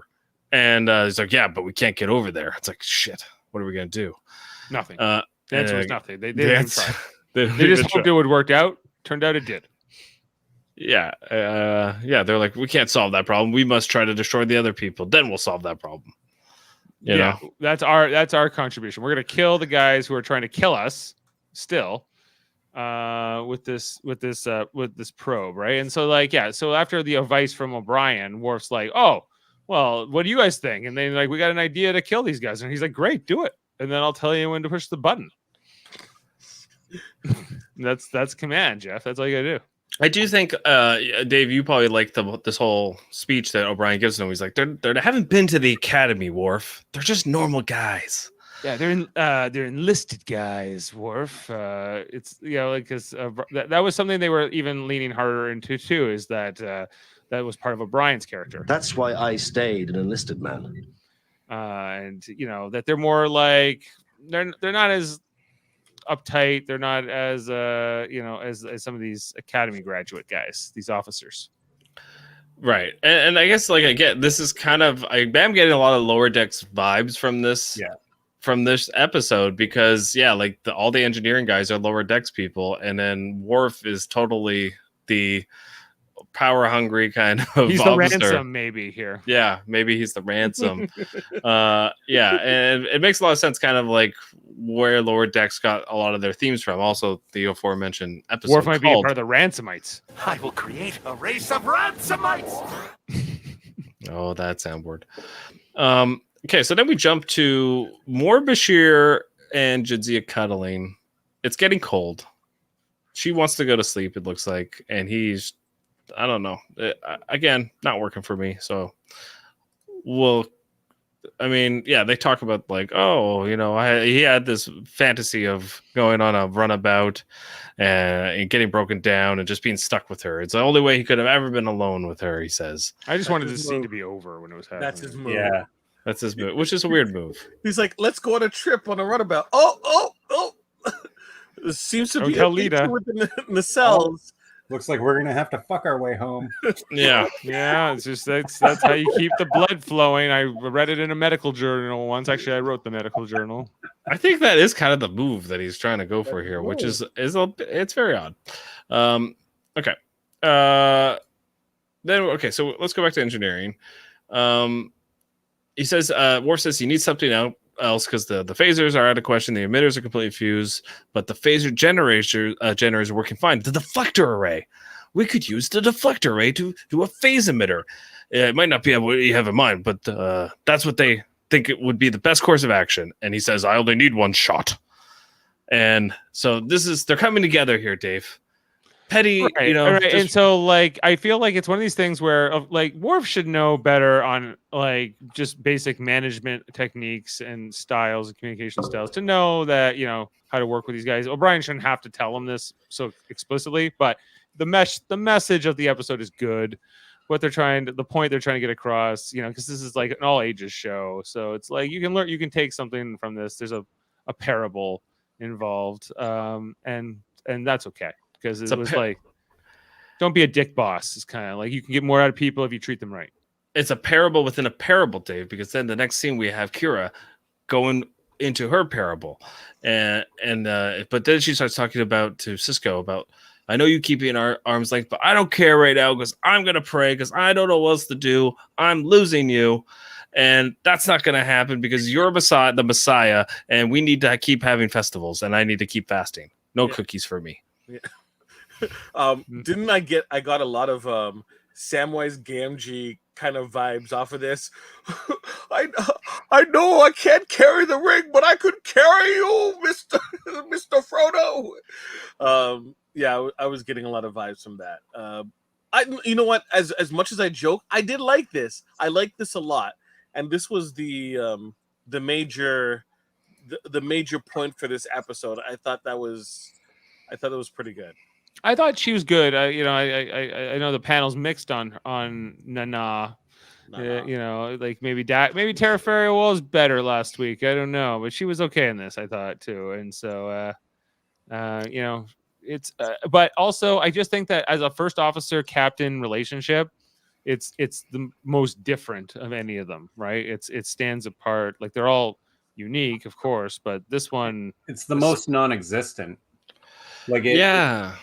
And he's like, yeah, but we can't get over there. It's like, shit. What are we gonna do? Nothing. The answer was nothing. They didn't even try. They just hoped it would work out. Turned out it did. Yeah, they're like, we can't solve that problem. We must try to destroy the other people. Then we'll solve that problem. You know? That's our contribution. We're gonna kill the guys who are trying to kill us still, with this probe, right? And so like, so after the advice from O'Brien, Worf's like, oh, well, what do you guys think? And then like, we got an idea to kill these guys, and he's like, great, do it, and then I'll tell you when to push the button. That's command, Jeff. That's all you gotta do. I do think, Dave, you probably like this whole speech that O'Brien gives them. He's like, they haven't been to the academy, Worf. They're just normal guys. Yeah, they're enlisted guys, Worf. It's like because that was something they were even leaning harder into too. Is that that was part of O'Brien's character. That's why I stayed an enlisted man. And that they're more like they're not as uptight. They're not as as some of these academy graduate guys, these officers. Right. And I guess like I get this is kind of I'm getting a lot of Lower Decks vibes from this. Yeah. From this episode, because like all the engineering guys are Lower Decks people, and then Worf is totally the power hungry kind of he's officer. The ransom maybe here. Yeah, maybe he's the ransom. And it makes a lot of sense, kind of like where Lower Decks got a lot of their themes from. Also, the aforementioned episode Worf might be a part of the Ransomites. I will create a race of ransomites. Oh, that soundboard. Okay, so then we jump to more Bashir and Jadzia cuddling. It's getting cold. She wants to go to sleep, it looks like, and he's, I don't know. Again, not working for me. So they talk about like, oh, he had this fantasy of going on a runabout and getting broken down and just being stuck with her. It's the only way he could have ever been alone with her, he says. I just wanted this scene to be over when it was happening. That's his move. Yeah. That's his move, which is a weird move. He's like, let's go on a trip on a runabout. Oh. It seems to be tell Lita within the cells. Looks like we're gonna have to fuck our way home. Yeah. It's just that's how you keep the blood flowing. I read it in a medical journal once. Actually, I wrote the medical journal. I think that is kind of the move that he's trying to go for here, which is it's very odd. Okay. So let's go back to engineering. He says, Worf says he needs something else because the phasers are out of question. The emitters are completely fused, but the phaser generators are working fine. The deflector array. We could use the deflector array to do a phase emitter. It might not be what you have in mind, but that's what they think it would be the best course of action. And he says, I only need one shot. And so they're coming together here, Dave. Petty, right, right. And so like I feel like it's one of these things where like Worf should know better on like just basic management techniques and styles and communication styles to know that how to work with these guys. O'Brien shouldn't have to tell him this so explicitly, but the message of the episode is good. The point they're trying to get across, because this is like an all ages show, so it's like you can take something from this. There's a parable involved, and that's okay. Because it was like, don't be a dick boss. It's kind of like you can get more out of people if you treat them right. It's a parable within a parable, Dave, because then the next scene we have Kira going into her parable. But then she starts talking to Cisco about, I know you keep me in our arm's length, but I don't care right now because I'm going to pray because I don't know what else to do. I'm losing you. And that's not going to happen because you're the Messiah, and we need to keep having festivals, and I need to keep fasting. No cookies for me. Yeah. Didn't I got a lot of Samwise Gamgee kind of vibes off of this. I know I can't carry the ring, but I could carry you, Mr. Frodo. Yeah, I was getting a lot of vibes from that. You know what? As much as I joke, I did like this. I liked this a lot, and this was the major point for this episode. I thought it was pretty good. I thought she was good. I know the panel's mixed on Nana. Like maybe Tara Ferrier was better last week. I don't know, but she was okay in this, I thought too. And so, it's. But also, I just think that as a first officer captain relationship, it's the most different of any of them, right? It stands apart. Like they're all unique, of course, but this one, it's the most non-existent. Like yeah.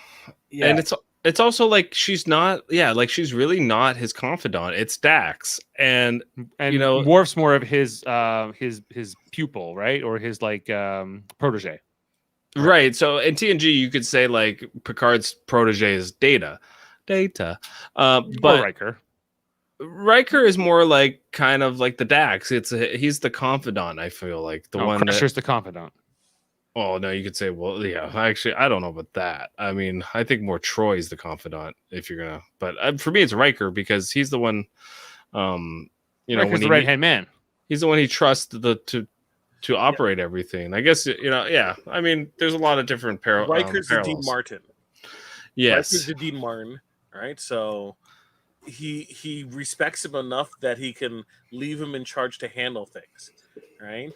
And it's also like she's not, like she's really not his confidant. It's Dax, and Worf's more of his pupil, right, or his like protege, right? So in TNG, you could say like Picard's protege is Data, but Riker is more like kind of like the Dax. He's the confidant. I feel like the one Crusher's the confidant. Oh, no, you could say, well, yeah, actually, I don't know about that. I mean, I think more Troy's the confidant if you're going to. But for me, it's Riker because he's the one, Riker's the right-hand man. He's the one he trusts to operate everything. I guess, yeah. I mean, there's a lot of different parallels. Riker's the Dean Martin. Yes. Riker's the Dean Martin, right? So he respects him enough that he can leave him in charge to handle things, right?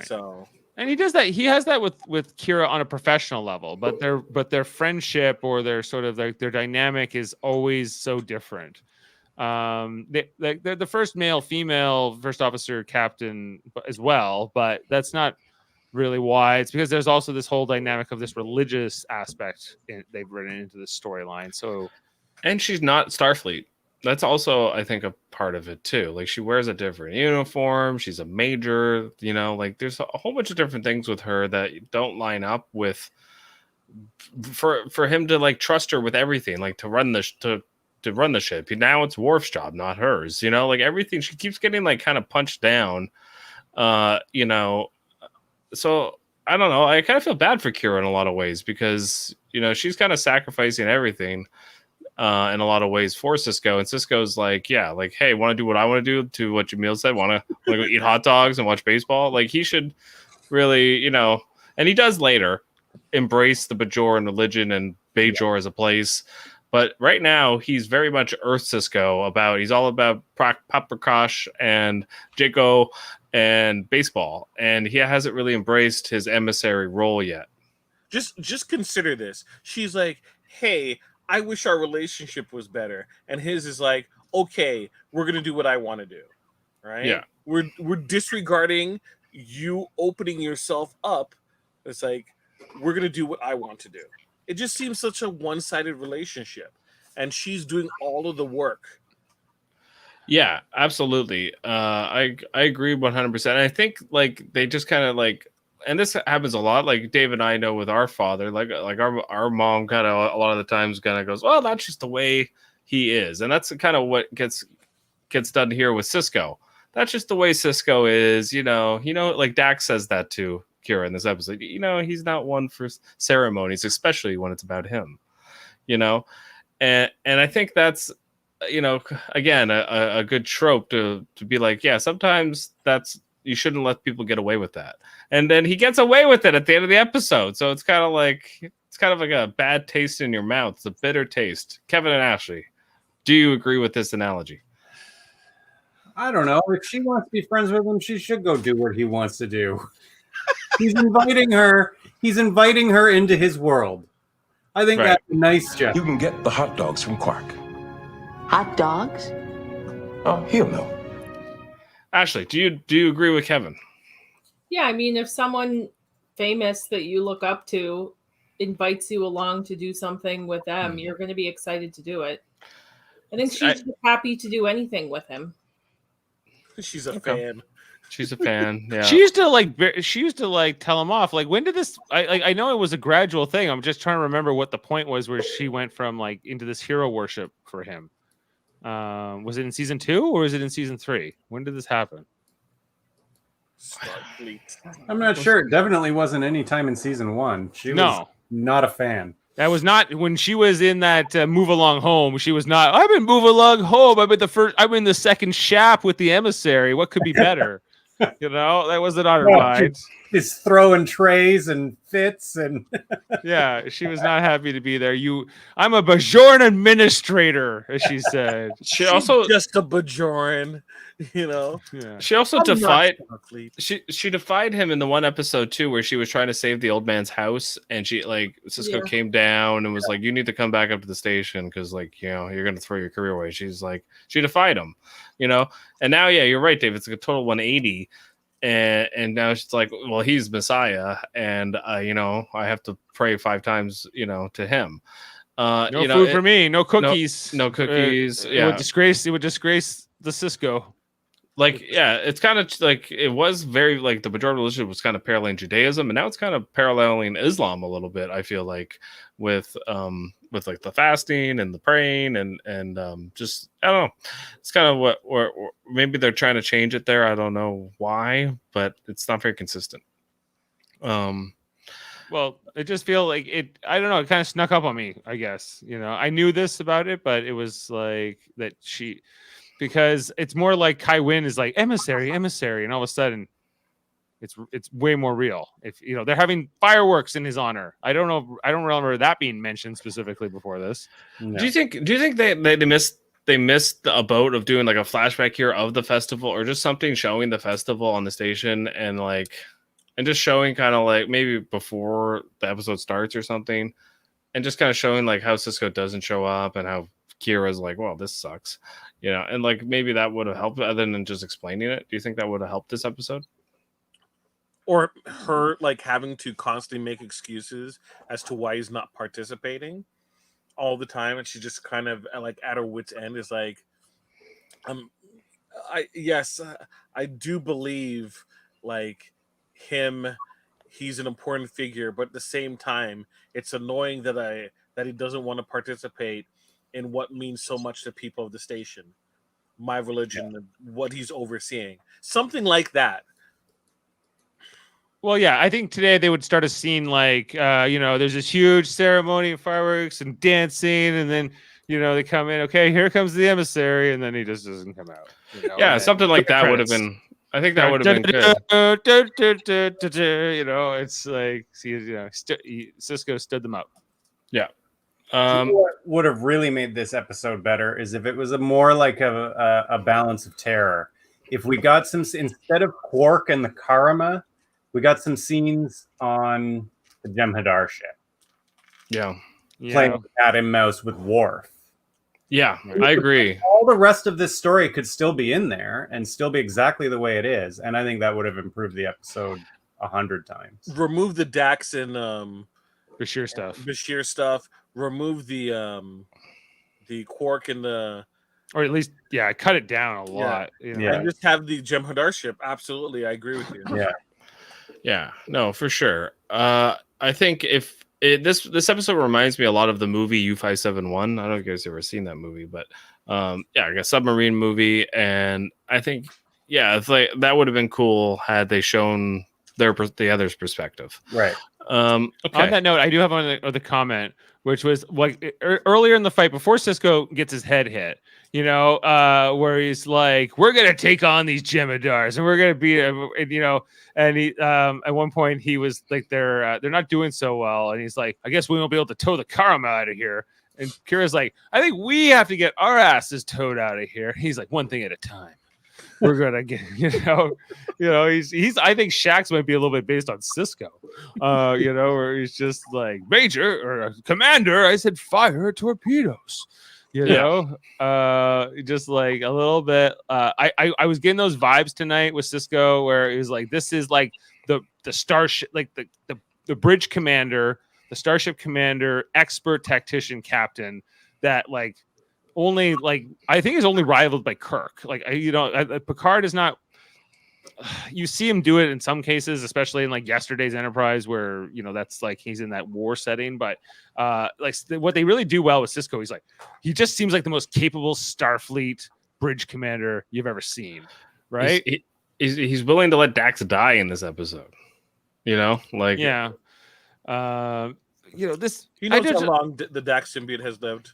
So... And he does that. He has that with Kira on a professional level, but their friendship or their sort of their dynamic is always so different. They're the first male-female first officer captain as well, but that's not really why. It's because there's also this whole dynamic of this religious aspect they've written into the storyline. So, and she's not Starfleet. That's also, I think, a part of it too. Like she wears a different uniform. She's a major, like there's a whole bunch of different things with her that don't line up with for him to like trust her with everything, like to run the ship. Now it's Worf's job, not hers. Like everything. She keeps getting like kind of punched down. So I don't know. I kind of feel bad for Kira in a lot of ways because she's kind of sacrificing everything. In a lot of ways for Cisco, and Cisco's like, hey, want to do what I want to do? To what Jaemeel said, want to go eat hot dogs and watch baseball? Like he should really, and he does later embrace the Bajoran religion and Bajor as a place. But right now, he's very much Earth Cisco. He's all about Pop Prakash and Jaco and baseball, and he hasn't really embraced his emissary role yet. Just consider this. She's like, hey, I wish our relationship was better. And his is like, okay, we're going to do what I want to do. Right? Yeah. We're disregarding you opening yourself up. It's like, we're going to do what I want to do. It just seems such a one-sided relationship. And she's doing all of the work. Yeah, absolutely. I agree 100%. I think like they just kind of like, and this happens a lot. Like Dave and I know with our father, like our mom kind of a lot of the times kind of goes, well, that's just the way he is. And that's kind of what gets done here with Cisco. That's just the way Cisco is, like Dax says that to Kira in this episode, he's not one for ceremonies, especially when it's about him, and I think that's, again, a good trope to be like, yeah, sometimes you shouldn't let people get away with that. And then he gets away with it at the end of the episode. So it's kind of like a bad taste in your mouth. It's a bitter taste. Kevin and Ashley, do you agree with this analogy? I don't know. If she wants to be friends with him, she should go do what he wants to do. He's inviting her into his world. I think that's a nice gesture. You can get the hot dogs from Quark. Hot dogs? Oh, he'll know. Ashley, do you agree with Kevin? Yeah, I mean, if someone famous that you look up to invites you along to do something with them, you're going to be excited to do it. I think she's happy to do anything with him. She's a fan. She's a fan. Yeah. She used to like tell him off. Like, when did this? I know it was a gradual thing. I'm just trying to remember what the point was where she went from like into this hero worship for him. Was it in season 2 or was it in season 3? When did this happen? I'm not sure. It definitely wasn't any time in season 1. She was not a fan. That was not when she was in that Move Along Home. She was not. I've been Move Along Home. I'm in the second shap with the emissary. What could be better? You know, that wasn't on her mind. He's throwing trays and fits and yeah, she was not happy to be there. I'm a Bajoran administrator, as she said. She's also just a Bajoran, you know. Yeah. She also defied. She defied him in the one episode too, where she was trying to save the old man's house, and she Cisco came down and was like, "You need to come back up to the station because you're gonna throw your career away." She's like, she defied him, And now, you're right, Dave. It's like a total 180. And now she's like, well, he's Messiah, and I have to pray 5 times, to him. No food for me, no cookies, no cookies. It would disgrace the Cisco. It's kind of like it was very like the Bajoran religion was kind of paralleling Judaism, and now it's kind of paralleling Islam a little bit. I feel like with like the fasting and the praying and just I don't know. It's kind of what or maybe they're trying to change it there. I don't know why, but it's not very consistent. Well, it just feel like it. I don't know. It kind of snuck up on me. I guess I knew this about it, but it was like that because it's more like Kai Wynn is like emissary, and all of a sudden, it's way more real. If they're having fireworks in his honor. I don't know. I don't remember that being mentioned specifically before this. No. Do you think they missed a boat of doing like a flashback here of the festival, or just something showing the festival on the station and just showing kind of like maybe before the episode starts or something, and just kind of showing like how Cisco doesn't show up and how Kira's like, well, this sucks, and like maybe that would have helped other than just explaining it. Do you think that would have helped this episode? Or her like having to constantly make excuses as to why he's not participating all the time, and she just kind of like at her wit's end is like, I do believe like he's an important figure, but at the same time, it's annoying that he doesn't want to participate in what means so much to people of the station, my religion, and what he's overseeing, something like that. Well, yeah, I think today they would start a scene like, there's this huge ceremony of fireworks and dancing, and then, they come in, okay, here comes the emissary, and then he just doesn't come out. Yeah, something like that would have been, I think that would have been good. It's like, Cisco stood them up. Yeah. What would have really made this episode better is if it was more like a balance of terror. If we got instead of Quark and the Karama, we got some scenes on the Jem'Hadar ship. Yeah. Playing cat and mouse with Worf. Yeah, I agree. All the rest of this story could still be in there and still be exactly the way it is. And I think that would have improved the episode 100 times. Remove the Dax and Bashir stuff. Remove the Quark and the... Or at least, cut it down a lot. And just have the Jem'Hadar ship. Absolutely, I agree with you. Yeah, no, for sure. I think if this episode reminds me a lot of the movie U-571. I don't know if you guys have ever seen that movie, but like a submarine movie, and I think it's like that would have been cool had they shown the other's perspective. Right. Okay. On that note, I do have the comment, which was like earlier in the fight before Cisco gets his head hit. Where he's like, we're going to take on these Jem'Hadars and we're going to beat him, and he, at one point he was like, they're not doing so well. And he's like, I guess we won't be able to tow the Karama out of here. And Kira's like, I think we have to get our asses towed out of here. He's like, one thing at a time. We're going to get, he's, I think Shax might be a little bit based on Cisco, where he's just like, Major or Commander, I said, fire torpedoes. Just like a little bit. I was getting those vibes tonight with Cisco, where it was like, this is like the starship, like the bridge commander, the starship commander, expert tactician captain that like only like I think is only rivaled by Kirk. Like Picard is not you see him do it in some cases, especially in like yesterday's Enterprise, where that's like he's in that war setting. But what they really do well with Sisko, he just seems like the most capable Starfleet bridge commander you've ever seen, right? He's willing to let Dax die in this episode. This. He knows how long the Dax symbiote has lived.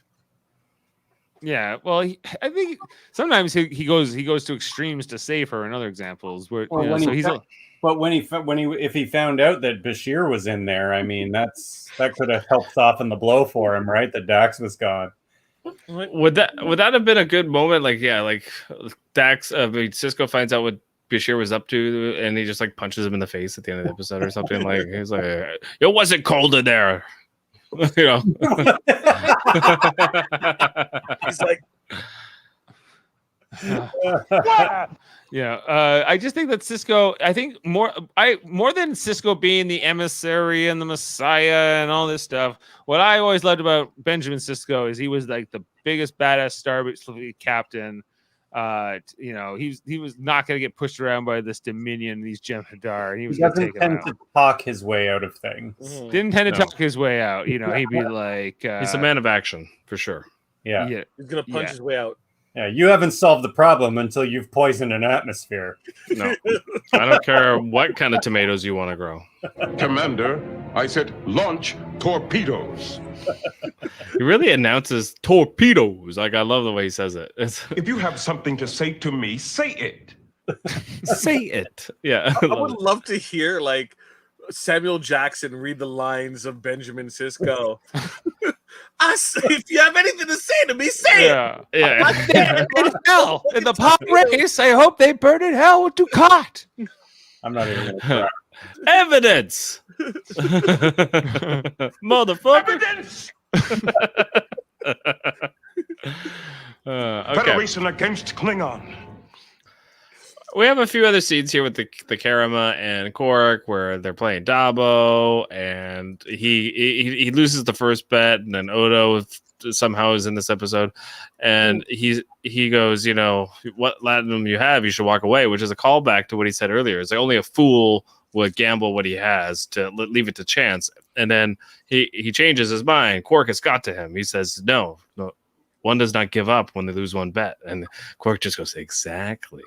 Yeah, well, I think sometimes he goes to extremes to save her. In other examples, where if he found out that Bashir was in there, I mean, that could have helped soften the blow for him, right? That Dax was gone. Would that have been a good moment? Dax, Sisko finds out what Bashir was up to, and he just like punches him in the face at the end of the episode or something. Like he's like, "It wasn't cold in there." He's like, I just think that Sisko, I think more than Sisko being the emissary and the Messiah and all this stuff, what I always loved about Benjamin Sisko is he was like the biggest badass Starfleet captain. He was not going to get pushed around by this Dominion, these Jem'Hadar. He doesn't tend to talk his way out of things. Didn't tend to talk his way out. He'd be like, he's a man of action for sure. Yeah, he's going to punch his way out. Yeah, you haven't solved the problem until you've poisoned an atmosphere. No, I don't care what kind of tomatoes you want to grow. Commander, I said launch torpedoes. He really announces torpedoes. Like, I love the way he says it. If you have something to say to me, say it. Say it. Yeah. I would love to hear like Samuel Jackson read the lines of Benjamin Sisko. If you have anything to say to me, say it. Yeah. In hell, in the pod race, I hope they burn in hell with Ducat. I'm not even going to try. Evidence, motherfucker. Evidence. Okay. Federation against Klingon. We have a few other scenes here with the Karama and Quark where they're playing Dabo, and he loses the first bet, and then Odo somehow is in this episode, and he goes, what latinum you have, you should walk away, which is a callback to what he said earlier. It's like only a fool would gamble what he has to leave it to chance, and then he changes his mind. Quark has got to him. He says, no. One does not give up when they lose one bet. And Quark just goes, exactly.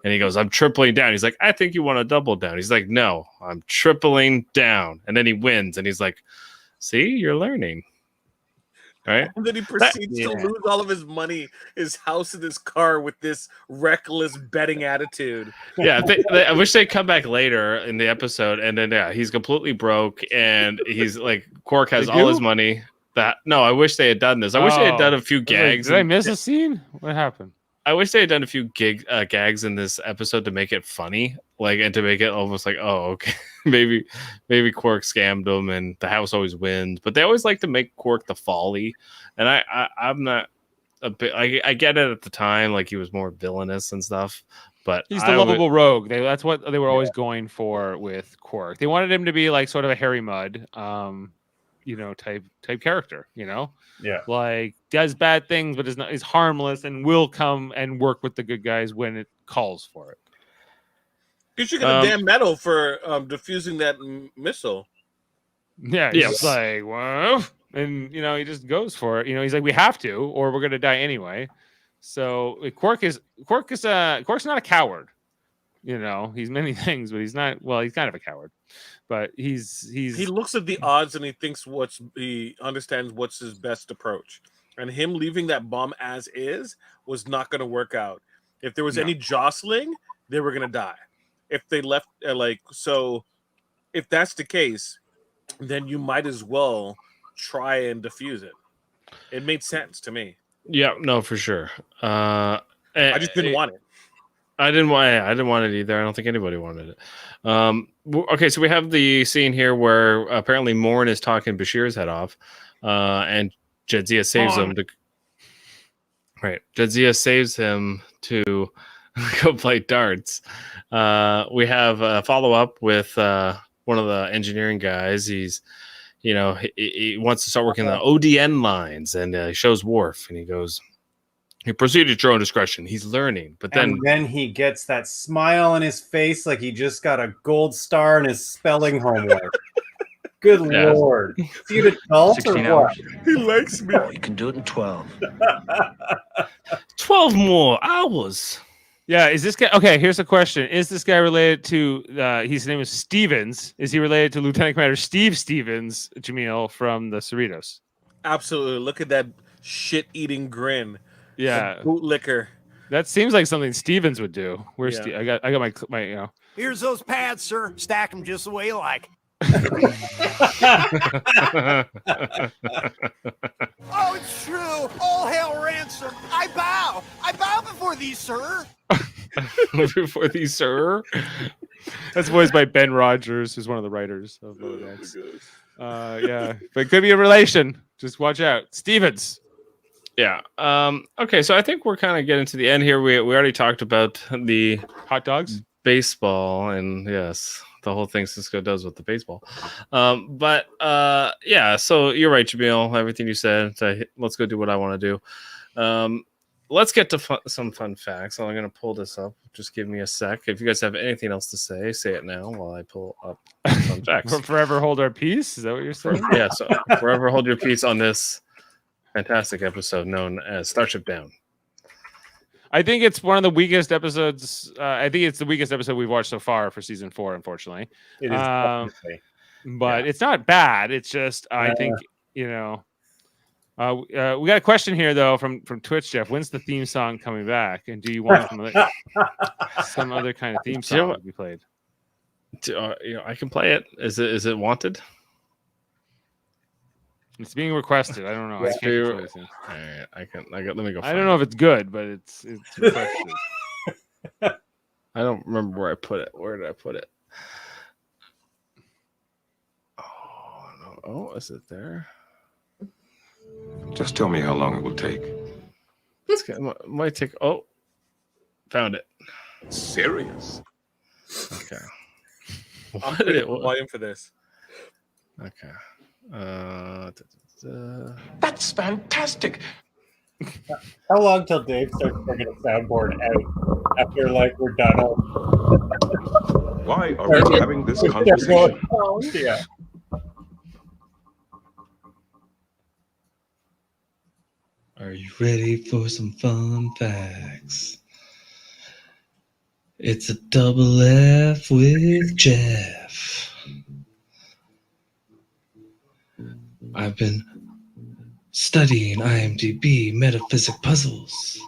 And he goes, I'm tripling down. He's like, I think you want to double down. He's like, no, I'm tripling down. And then he wins. And he's like, see, you're learning. Right? And then he proceeds to lose all of his money, his house, and his car with this reckless betting attitude. Yeah, I wish they'd come back later in the episode. And then, he's completely broke. And he's like, Quark has all his money. No, I wish they had done this. I wish they had done a few gags. Did I miss a scene? What happened? I wish they had done a few gags in this episode to make it funny, and to make it almost like, oh, okay, maybe Quark scammed them, and the house always wins. But they always like to make Quark the folly, and I'm not a bit. I get it at the time, like he was more villainous and stuff. But he's the lovable rogue. That's what they were always going for with Quark. They wanted him to be like sort of a Harry Mudd. Type character, like does bad things, but is harmless and will come and work with the good guys when it calls for it. You should get a damn medal for defusing that missile. Yeah, he's like, well, and he just goes for it. He's like, we have to, or we're gonna die anyway. So Quark's not a coward. He's many things, but he's not. Well, he's kind of a coward. But he looks at the odds and he thinks he understands what's his best approach. And him leaving that bomb as is was not going to work out. If there was any jostling, they were going to die. If they left, so if that's the case, then you might as well try and defuse it. It made sense to me. Yeah, no, for sure. I just didn't want it. I didn't want it either. I don't think anybody wanted it. Okay, so we have the scene here where apparently Morn is talking Bashir's head off, and Jadzia saves him. Jadzia saves him to go play darts. We have a follow up with one of the engineering guys. He's, he wants to start working on the ODN lines, and he shows Worf, and he goes, He proceeded at your own discretion. He's learning, but then he gets that smile on his face like he just got a gold star in his spelling homework. Good Lord. Is he an adult or what? He likes me. Oh, you can do it in 12. 12 more hours. Yeah, is this guy okay? Here's a question: is this guy related to? His name is Stevens. Is he related to Lieutenant Commander Steve Stevens, Jaemeel from the Cerritos? Absolutely. Look at that shit-eating grin. Yeah, bootlicker. That seems like something Stevens would do. Where's Yeah. Steve? I got my you know. Here's those pads, sir. Stack them just the way you like. Oh, it's true. All hail ransom. I bow. I bow before thee, sir. Before these, sir. That's voiced by Ben Rogers, who's one of the writers of Lower Decks. Yeah, but it could be a relation. Just watch out, Stevens. Yeah. Okay, so I think we're kind of getting to the end here. We already talked about the hot dogs, baseball, and yes, the whole thing Cisco does with the baseball. But yeah, so you're right, Jaemeel. Everything you said. So let's go do what I want to do. Let's get to some fun facts. I'm going to pull this up. Just give me a sec. If you guys have anything else to say it now while I pull up fun facts. Forever hold our peace. Is that what you're saying? Yeah. So forever hold your peace on this fantastic episode known as Starship Down. I think it's one of the weakest episodes. I think it's the weakest episode we've watched so far for season 4, unfortunately. It is definitely. But it's not bad. It's just I think we got a question here though from Twitch, Jeff. When's the theme song coming back? And do you want some other kind of theme song to be played? I can play it. Is it wanted? It's being requested. I don't know. I can't all right, let me go. I don't know if it's good, but it's requested. I don't remember where I put it. Where did I put it? Oh no! Oh, is it there? Just tell me how long it will take. Might take. Oh, found it. Serious? Okay. I'm putting volume for this. Okay. That's fantastic. How long till Dave starts bringing a soundboard out after we're done? Why are we having this conversation? Yeah. Are you ready for some fun facts? It's a double F with Jeff. I've been studying IMDb metaphysic puzzles,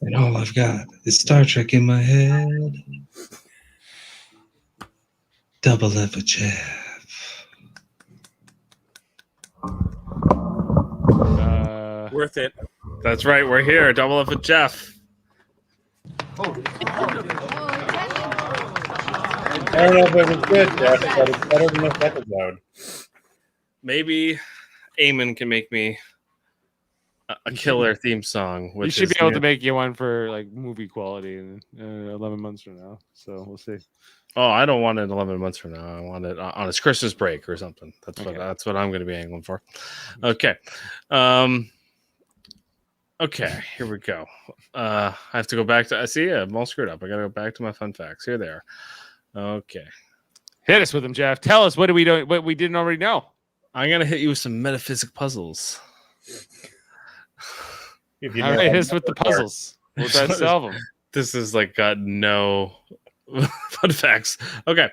and all I've got is Star Trek in my head. Double F with Jeff. Worth it. That's right. We're here. Double F with Jeff. I don't know if it was good, Jeff, but it's better than this episode. Maybe Eamon can make me a killer theme song. You should be able to make you one for movie quality in 11 months from now. So we'll see. Oh, I don't want it 11 months from now. I want it on its Christmas break or something. That's what I'm going to be angling for. Okay. Okay, here we go. I have to go back to. I see. I'm all screwed up. I got to go back to my fun facts. Here they are. Okay. Hit us with them, Jeff. Tell us what we didn't already know. I'm gonna hit you with some metaphysic puzzles. All right, hit us with the puzzles. We'll try to solve them. This is got no fun facts. Okay.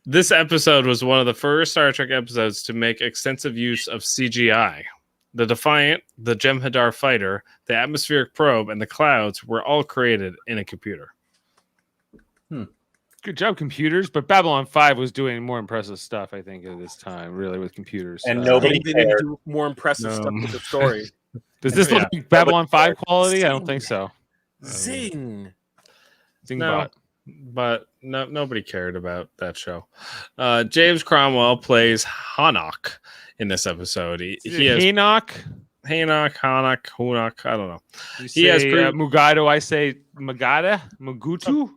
This episode was one of the first Star Trek episodes to make extensive use of CGI. The Defiant, the Jem'Hadar fighter, the atmospheric probe, and the clouds were all created in a computer. Good job, computers. But Babylon 5 was doing more impressive stuff, I think, at this time, really, with computers. And nobody didn't do more impressive stuff with the story. Does this look like Babylon 5 quality? I don't think so. Zing. No, but nobody cared about that show. James Cromwell plays Hanok in this episode. He has Hanok, Hanok. I don't know. He has Mugado. I say Magada, Mugutu.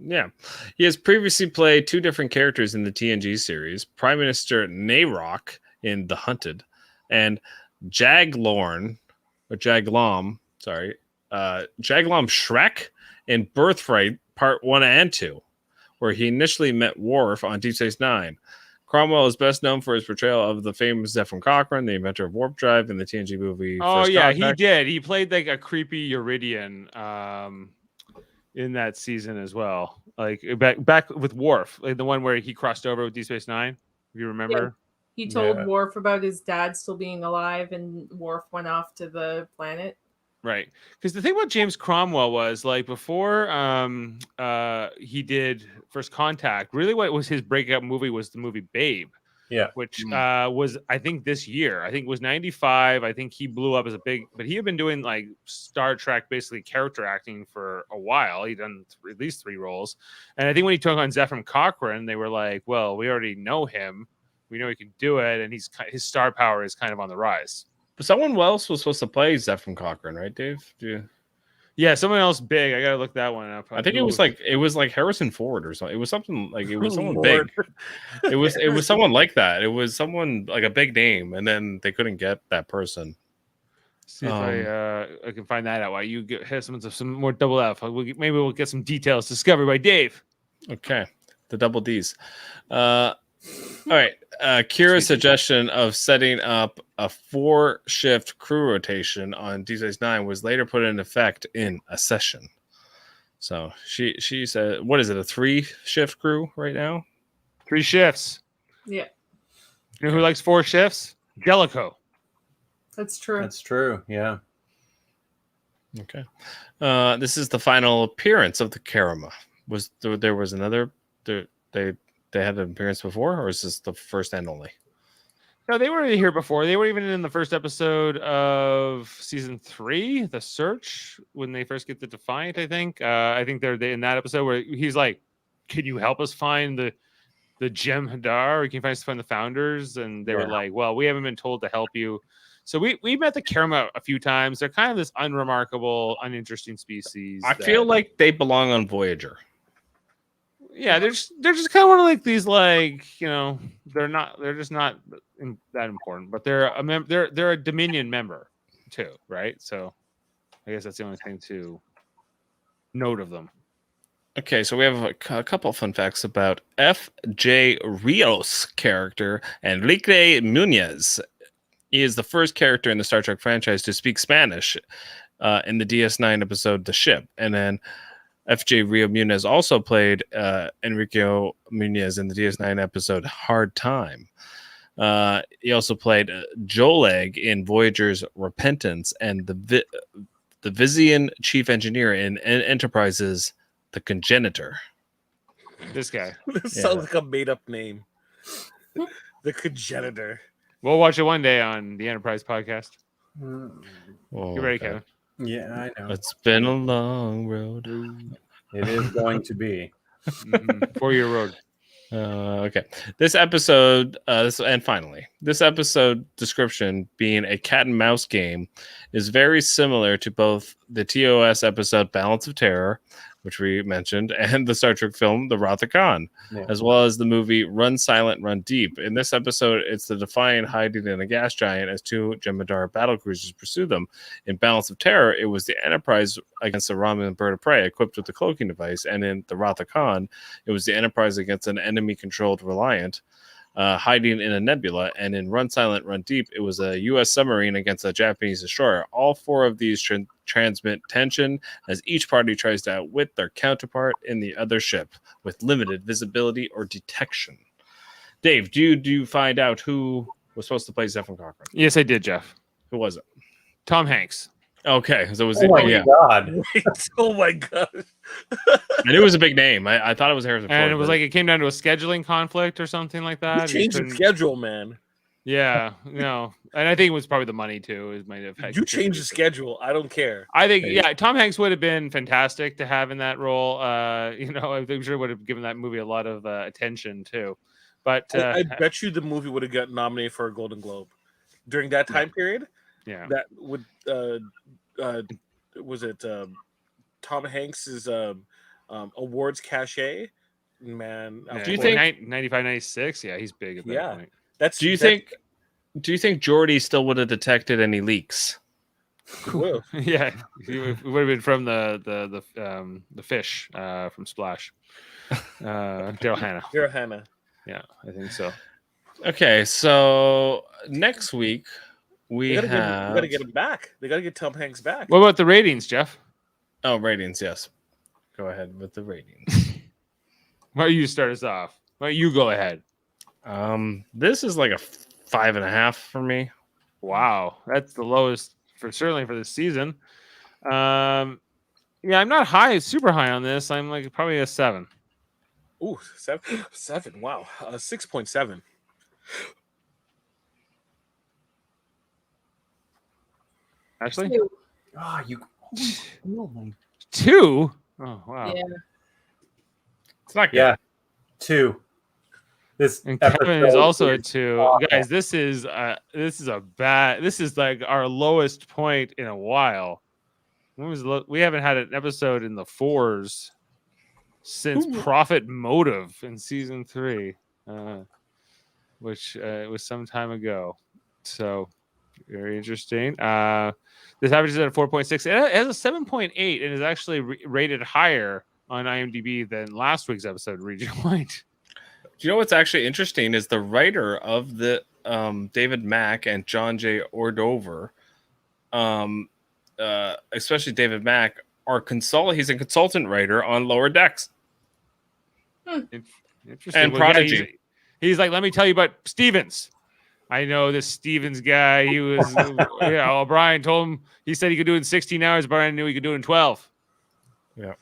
Yeah, he has previously played two different characters in the TNG series: Prime Minister Nayrok in The Hunted, and Jaglorn or Jaglom Jaglom Shrek in Birthright Part 1 and 2, where he initially met Worf on Deep Space Nine. Cromwell is best known for his portrayal of the famous Zefram Cochrane, the inventor of warp drive in the TNG movie. Oh yeah, he did. He played like a creepy Uridian in that season as well. Like back with Worf, like the one where he crossed over with Deep Space Nine. If you remember, yeah. He told Worf about his dad still being alive, and Worf went off to the planet. Right, because the thing about James Cromwell was like before he did First Contact. Really, what was his breakout movie was the movie Babe. Yeah, which was I think this year. I think it was 95. I think he blew up as a big, but he had been doing like Star Trek basically character acting for a while. He'd done at least 3 roles, and I think when he took on Zefram Cochrane, they were like, "Well, we already know him. We know he can do it, and his star power is kind of on the rise." But someone else was supposed to play Zefram Cochrane, right, Dave? Yeah, someone else big. I gotta look that one up. I think it was like Harrison Ford or something. It was something like it was someone big. It was someone like that. It was someone like a big name, and then they couldn't get that person. See if I can find that out. While you have some more double F. Maybe we'll get some details discovered by Dave. Okay, the double D's. All right. Kira's suggestion of setting up a 4-shift crew rotation on Deep Space Nine was later put in effect in a session. So she said, what is it, a 3-shift crew right now? 3 shifts. Yeah. You know who likes 4 shifts? Jellicoe. That's true. That's true. Yeah. Okay. This is the final appearance of the Karama. There was another? They had an appearance before, or is this the first and only? No, they were here before. They were even in the first episode of season 3, The Search, when they first get to Defiant, I think. I think they're in that episode where he's like, "Can you help us find the Gem Hadar? Or can you find the founders?" And they were like, "Well, we haven't been told to help you." So we met the Karama a few times. They're kind of this unremarkable, uninteresting species. I feel like they belong on Voyager. Yeah, they're just kind of one of like these, like, you know, they're just not that important, but they're a Dominion member too, right? So I guess that's the only thing to note of them. Okay, so we have a couple of fun facts about F.J. Rios' character, Enrique Muñez. He is the first character in the Star Trek franchise to speak Spanish in the DS9 episode The Ship, and then F.J. Rio Muñez also played Enrique Muñez in the DS9 episode Hard Time. He also played Joleg in Voyager's Repentance and the Vizian chief engineer in Enterprise's The Congenitor. This guy. This sounds like a made-up name. The Congenitor. We'll watch it one day on the Enterprise podcast. Oh, you ready, Kevin? Yeah, I know. It's been a long road. It is going to be. 4-year road. Okay. This episode, this episode description being a cat and mouse game is very similar to both the TOS episode Balance of Terror, which we mentioned, and the Star Trek film The Wrath of Khan, as well as the movie Run Silent, Run Deep. In this episode, it's the Defiant hiding in a gas giant as 2 Jem'Hadar battlecruisers pursue them. In Balance of Terror, it was the Enterprise against the Romulan bird of prey equipped with the cloaking device, and in The Wrath of Khan, it was the Enterprise against an enemy-controlled Reliant hiding in a nebula, and in Run Silent, Run Deep, it was a U.S. submarine against a Japanese destroyer. All 4 of these transmit tension as each party tries to outwit their counterpart in the other ship with limited visibility or detection. Dave, do you find out who was supposed to play Zefram Cochrane? Yes, I did, Jeff. Who was it? Tom Hanks. Okay, so it was. Oh my god! Wait, oh my god! I knew it was a big name. I thought it was Harrison Ford. And it was like it came down to a scheduling conflict or something like that. You changed the schedule, man. Yeah, no, and I think it was probably the money too. It might have had you changed the schedule. I don't care. I think Tom Hanks would have been fantastic to have in that role. I think sure would have given that movie a lot of attention too. But I bet you the movie would have gotten nominated for a Golden Globe during that time period. Yeah, that would was it Tom Hanks's awards cachet? Man, do you think 95, 96? Yeah, he's big at that point. Do you think Geordi still would have detected any leaks? Cool. Yeah, it would have been from the fish from Splash. Daryl Hannah. Daryl Hannah. Yeah, I think so. Okay, so next week we They have. gotta get him back. They gotta get Tom Hanks back. What about the ratings, Jeff? Oh, ratings, yes. Go ahead with the ratings. Why don't you start us off? Why don't you go ahead? This is like a 5.5 for me. Wow, that's the lowest certainly for this season. Yeah, I'm not super high on this. I'm like probably a 7. Ooh, 7. Wow, 6.7. Actually, 2. Oh, my. 2. Oh wow. Yeah. It's not good. Yeah, 2. This And Kevin is also a 2. awful. Guys, this is like our lowest point in a while. We haven't had an episode in the 4s since Profit Motive in season 3, which was some time ago. So very interesting. This averages at a 4.6. It has a 7.8 and is actually rated higher on IMDb than last week's episode, Region White. Do you know what's actually interesting is the writer of the David Mack and John J. Ordover, especially David Mack, he's a consultant writer on Lower Decks. Interesting. And Well, Prodigy. Yeah, he's like, let me tell you about Stevens. I know this Stevens guy. He was, O'Brien told him, he said he could do it in 16 hours. Brian knew he could do it in 12. Yeah.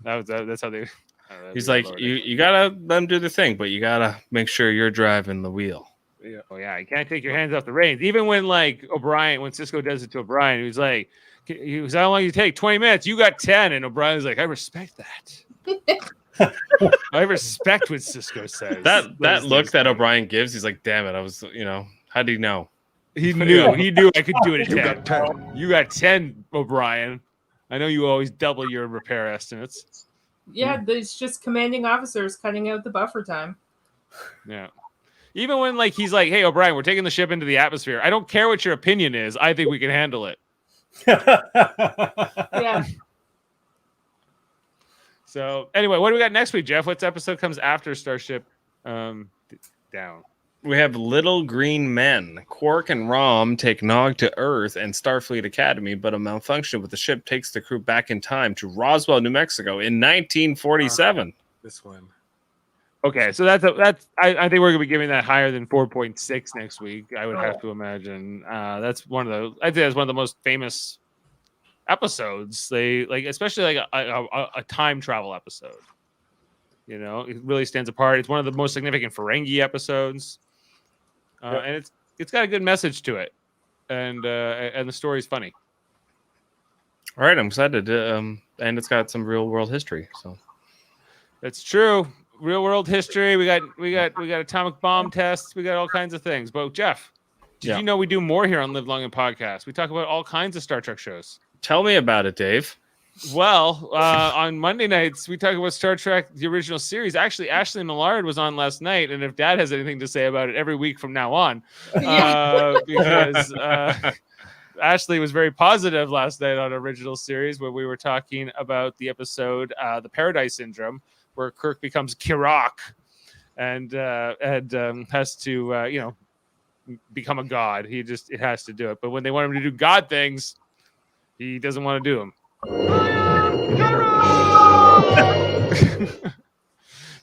That's how they. He's like, you gotta let him do the thing, but you gotta make sure you're driving the wheel. Yeah. Oh yeah, you can't take your hands off the reins. Even when like O'Brien, when Cisco does it to O'Brien, he was like, how long you take? 20 minutes. You got 10. And O'Brien's like, I respect that. I respect what Cisco says. That look that O'Brien gives, he's like, damn it, I was, how do you know? He knew I could do it at You 10. got 10. You got 10, O'Brien. I know you always double your repair estimates. Yeah, there's just commanding officers cutting out the buffer time. Yeah. Even when like he's like, hey O'Brien, we're taking the ship into the atmosphere. I don't care what your opinion is. I think we can handle it. Yeah. So anyway, what do we got next week, Jeff? What episode comes after Starship Down? We have Little Green Men. Quark and Rom take Nog to Earth and Starfleet Academy, but a malfunction with the ship takes the crew back in time to Roswell, New Mexico in 1947. This one. Okay, so that's I think we're gonna be giving that higher than 4.6 next week. I would have to imagine. That's one of the. I think that's one of the most famous episodes. They like, especially like a time travel episode. It really stands apart. It's one of the most significant Ferengi episodes, and it's got a good message to it, and the story's funny. All right, I'm excited, and it's got some real world history. So That's true. Real world history. We got atomic bomb tests. We got all kinds of things. But Jeff, did you know we do more here on Live Long and Podcast? We talk about all kinds of Star Trek shows. Tell me about it, Dave. Well, on Monday nights, we talk about Star Trek, the original series. Actually, Ashley Millard was on last night, and if Dad has anything to say about it, every week from now on, because Ashley was very positive last night on original series where we were talking about the episode, The Paradise Syndrome, where Kirk becomes Kirok and has to, become a god. It has to do it. But when they want him to do god things, he doesn't want to do them.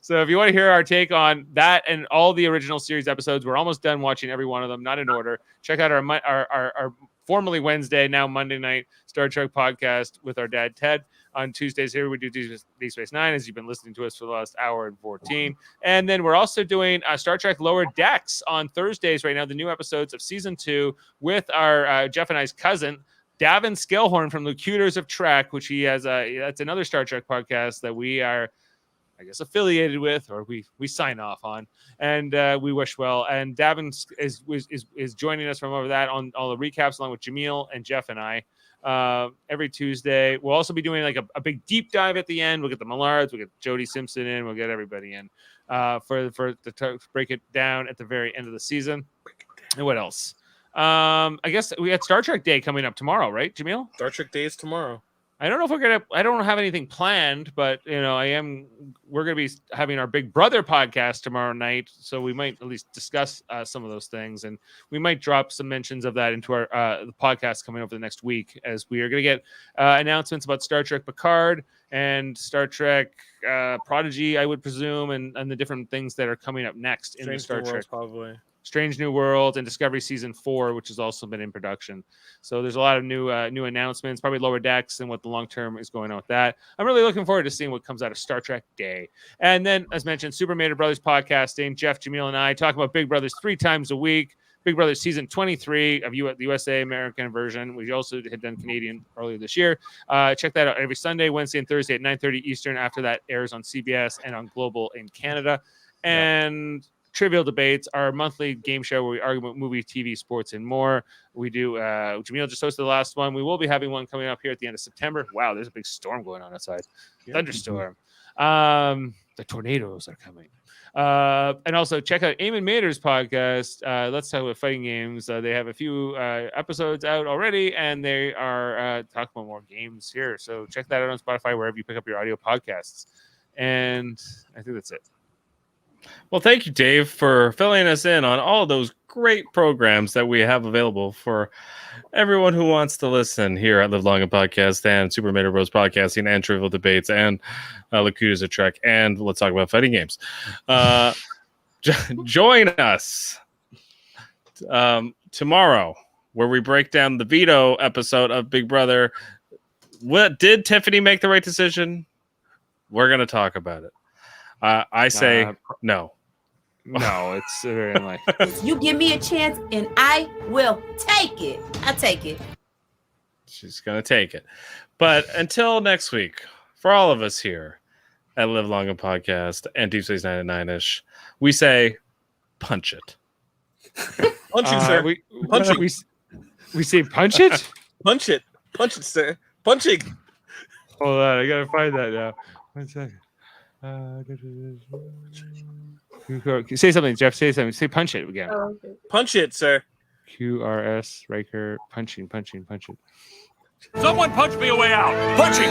So if you want to hear our take on that and all the original series episodes, we're almost done watching every one of them, not in order. Check out our formerly Wednesday, now Monday night Star Trek podcast with our dad Ted. On Tuesdays here, we do Deep Space Nine, as you've been listening to us for the last hour and 14. And then we're also doing Star Trek Lower Decks on Thursdays right now, the new episodes of Season 2 with our Jeff and I's cousin, Davin Skellhorn from the Cuters of Trek, which he has. That's another Star Trek podcast that we are, I guess, affiliated with, or we sign off on, and we wish well. And Davin is joining us from over that on all the recaps, along with Jaemeel and Jeff and I. Every Tuesday. We'll also be doing like a big deep dive at the end. We'll get the Millards, we'll get Jody Simpson in, we'll get everybody in to break it down at the very end of the season. And what else? I guess we had Star Trek Day coming up tomorrow, right, Jaemeel? Star Trek Day is tomorrow. I don't know if I don't have anything planned, but we're gonna be having our Big Brother podcast tomorrow night, so we might at least discuss some of those things, and we might drop some mentions of that into our the podcast coming over the next week, as we are gonna get announcements about Star Trek Picard and Star Trek Prodigy, I would presume, and the different things that are coming up next in the Star Trek. Probably. Strange New World and Discovery Season 4, which has also been in production. So there's a lot of new announcements, probably Lower Decks and what the long term is going on with that. I'm really looking forward to seeing what comes out of Star Trek Day. And then, as mentioned, Super Mater Brothers podcasting. Jeff, Jaemeel, and I talk about Big Brothers 3 times a week. Big Brothers Season 23 of the USA American version. We also had done Canadian earlier this year. Check that out every Sunday, Wednesday, and Thursday at 9:30 Eastern. After that airs on CBS and on Global in Canada. And Trivial Debates, our monthly game show where we argue about movie, TV, sports, and more. We do. Jaemeel just hosted the last one. We will be having one coming up here at the end of September. Wow, there's a big storm going on outside. Yeah. Thunderstorm. The tornadoes are coming. And also check out Eamon Mader's podcast. Let's talk about fighting games. They have a few episodes out already, and they are talking about more games here. So check that out on Spotify, wherever you pick up your audio podcasts. And I think that's it. Well, thank you, Dave, for filling us in on all those great programs that we have available for everyone who wants to listen here at Live Long and Podcast and Super Mario Bros. Podcasting and Trivial Debates and Lakuda's a Trek and Let's Talk About Fighting Games. Join us tomorrow where we break down the veto episode of Big Brother. Did Tiffany make the right decision? We're going to talk about it. I say no. No, it's very unlikely. You give me a chance and I will take it. I'll take it. She's going to take it. But until next week, for all of us here at Live Long and Podcast and Deep Space 9 at 9-ish, we say punch it. Punching, sir. We say punch it? Punch it. Punch it, sir. Punching. Hold on, I got to find that now. 1 second. Say something, Jeff. Say something. Say punch it again. Oh, okay. Punch it, sir. QRS Riker punching. Someone punch me a way out. Punching.